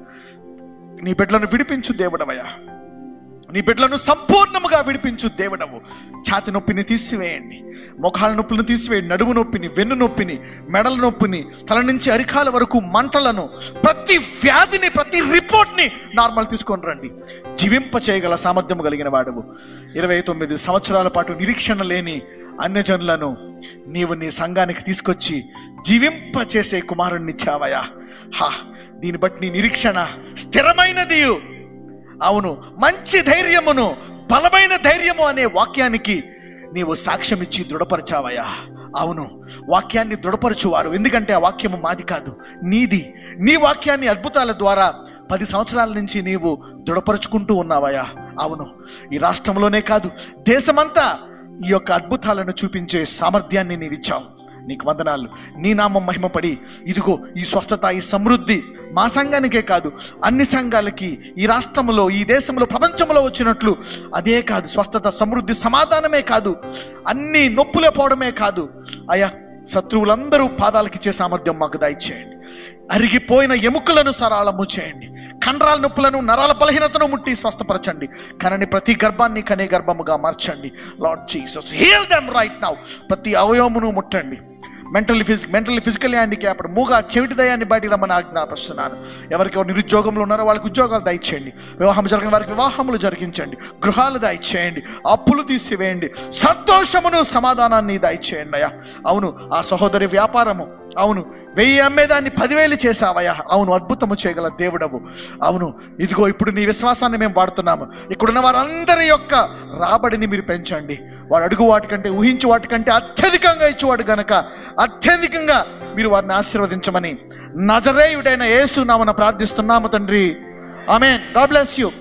నీ బిడ్డలను విడిపించు దేవుడవయ్యా. నీ బిడ్డలను సంపూర్ణముగా విడిపించు దేవుడవు. ఛాతి నొప్పిని తీసివేయండి. మొఖాల నొప్పులను తీసివేయండి. నడుము నొప్పిని, వెన్ను నొప్పిని, మెడల నొప్పిని, తల నుంచి అరికాల వరకు మంటలను, ప్రతి వ్యాధిని, ప్రతి రిపోర్ట్ని నార్మల్ తీసుకొని రండి. జీవింప చేయగల సామర్థ్యం కలిగిన వాడువు. 29 సంవత్సరాల పాటు నిరీక్షణ లేని అన్యజనులను నీవు నీ సంఘానికి తీసుకొచ్చి జీవింప చేసే కుమారుణ్ణి ఇచ్చావయ్యా. దీన్ని బట్టి నీ నిరీక్షణ స్థిరమైనది. అవును, మంచి ధైర్యమును, బలమైన ధైర్యము అనే వాక్యానికి నీవు సాక్ష్యం ఇచ్చి దృఢపరచావయ్యా. అవును, వాక్యాన్ని దృఢపరచువారు. ఎందుకంటే ఆ వాక్యము మాది కాదు, నీది. నీ వాక్యాన్ని అద్భుతాల ద్వారా 10 సంవత్సరాల నుంచి నీవు దృఢపరుచుకుంటూ ఉన్నావయ్యా. అవును, ఈ రాష్ట్రంలోనే కాదు, దేశమంతా ఈ యొక్క అద్భుతాలను చూపించే సామర్థ్యాన్ని నీవిచ్చావు. నీకు వందనాలు. నీ నామం మహిమపడి ఇదిగో ఈ స్వస్థత, ఈ సమృద్ధి మా సంఘానికే కాదు, అన్ని సంఘాలకి ఈ రాష్ట్రంలో, ఈ దేశంలో, ప్రపంచంలో వచ్చినట్లు అదే కాదు, స్వస్థత, సమృద్ధి, సమాధానమే కాదు, అన్ని నొప్పులే పోవడమే కాదు అయ్యా, శత్రువులందరూ పాదాలకి ఇచ్చే సామర్థ్యం మాకు దయచేయండి. అరిగిపోయిన ఎముకలను సరళము చేయండి. కండరాల నొప్పులను, నరాల బలహీనతను ముట్టి స్వస్థపరచండి. కనని ప్రతి గర్భాన్ని కనే గర్భముగా మార్చండి. Lord Jesus, heal them right now. ప్రతి అవయవమును ముట్టండి. మెంటల్లీ ఫిజికల్లీ హ్యాండిక్యాప్డ్, మూగ, చెవిటి దయాన్ని బయటికి రమ్మని ఆజ్ఞాపిస్తున్నాను. ఎవరికెవరు నిరుద్యోగంలో ఉన్నారో వాళ్ళకి ఉద్యోగాలు దయచేయండి. వివాహం జరిగిన వారికి వివాహములు జరిగించండి. గృహాలు దయచేయండి. అప్పులు తీసివేయండి. సంతోషమును, సమాధానాన్ని దయచేయండి అయ్యా. అవును, ఆ సహోదరి వ్యాపారము, అవును, 1000 అమ్మేదాన్ని 10,000 చేసావయ్యా. అవును, అద్భుతము చేయగల దేవుడవు. అవును, ఇదిగో ఇప్పుడు నీ విశ్వాసాన్ని మేము వాడుతున్నాము. ఇక్కడున్న వారందరి యొక్క రాబడిని మీరు పెంచండి. వాడు అడుగు వాటికంటే, ఊహించు వాటికంటే అత్యధికంగా ఇచ్చేవాడు గనక అత్యధికంగా మీరు వారిని ఆశీర్వదించమని నజరేయుడైన యేసు నామమున ప్రార్థిస్తున్నాము తండ్రి. ఆమేన్. God bless you.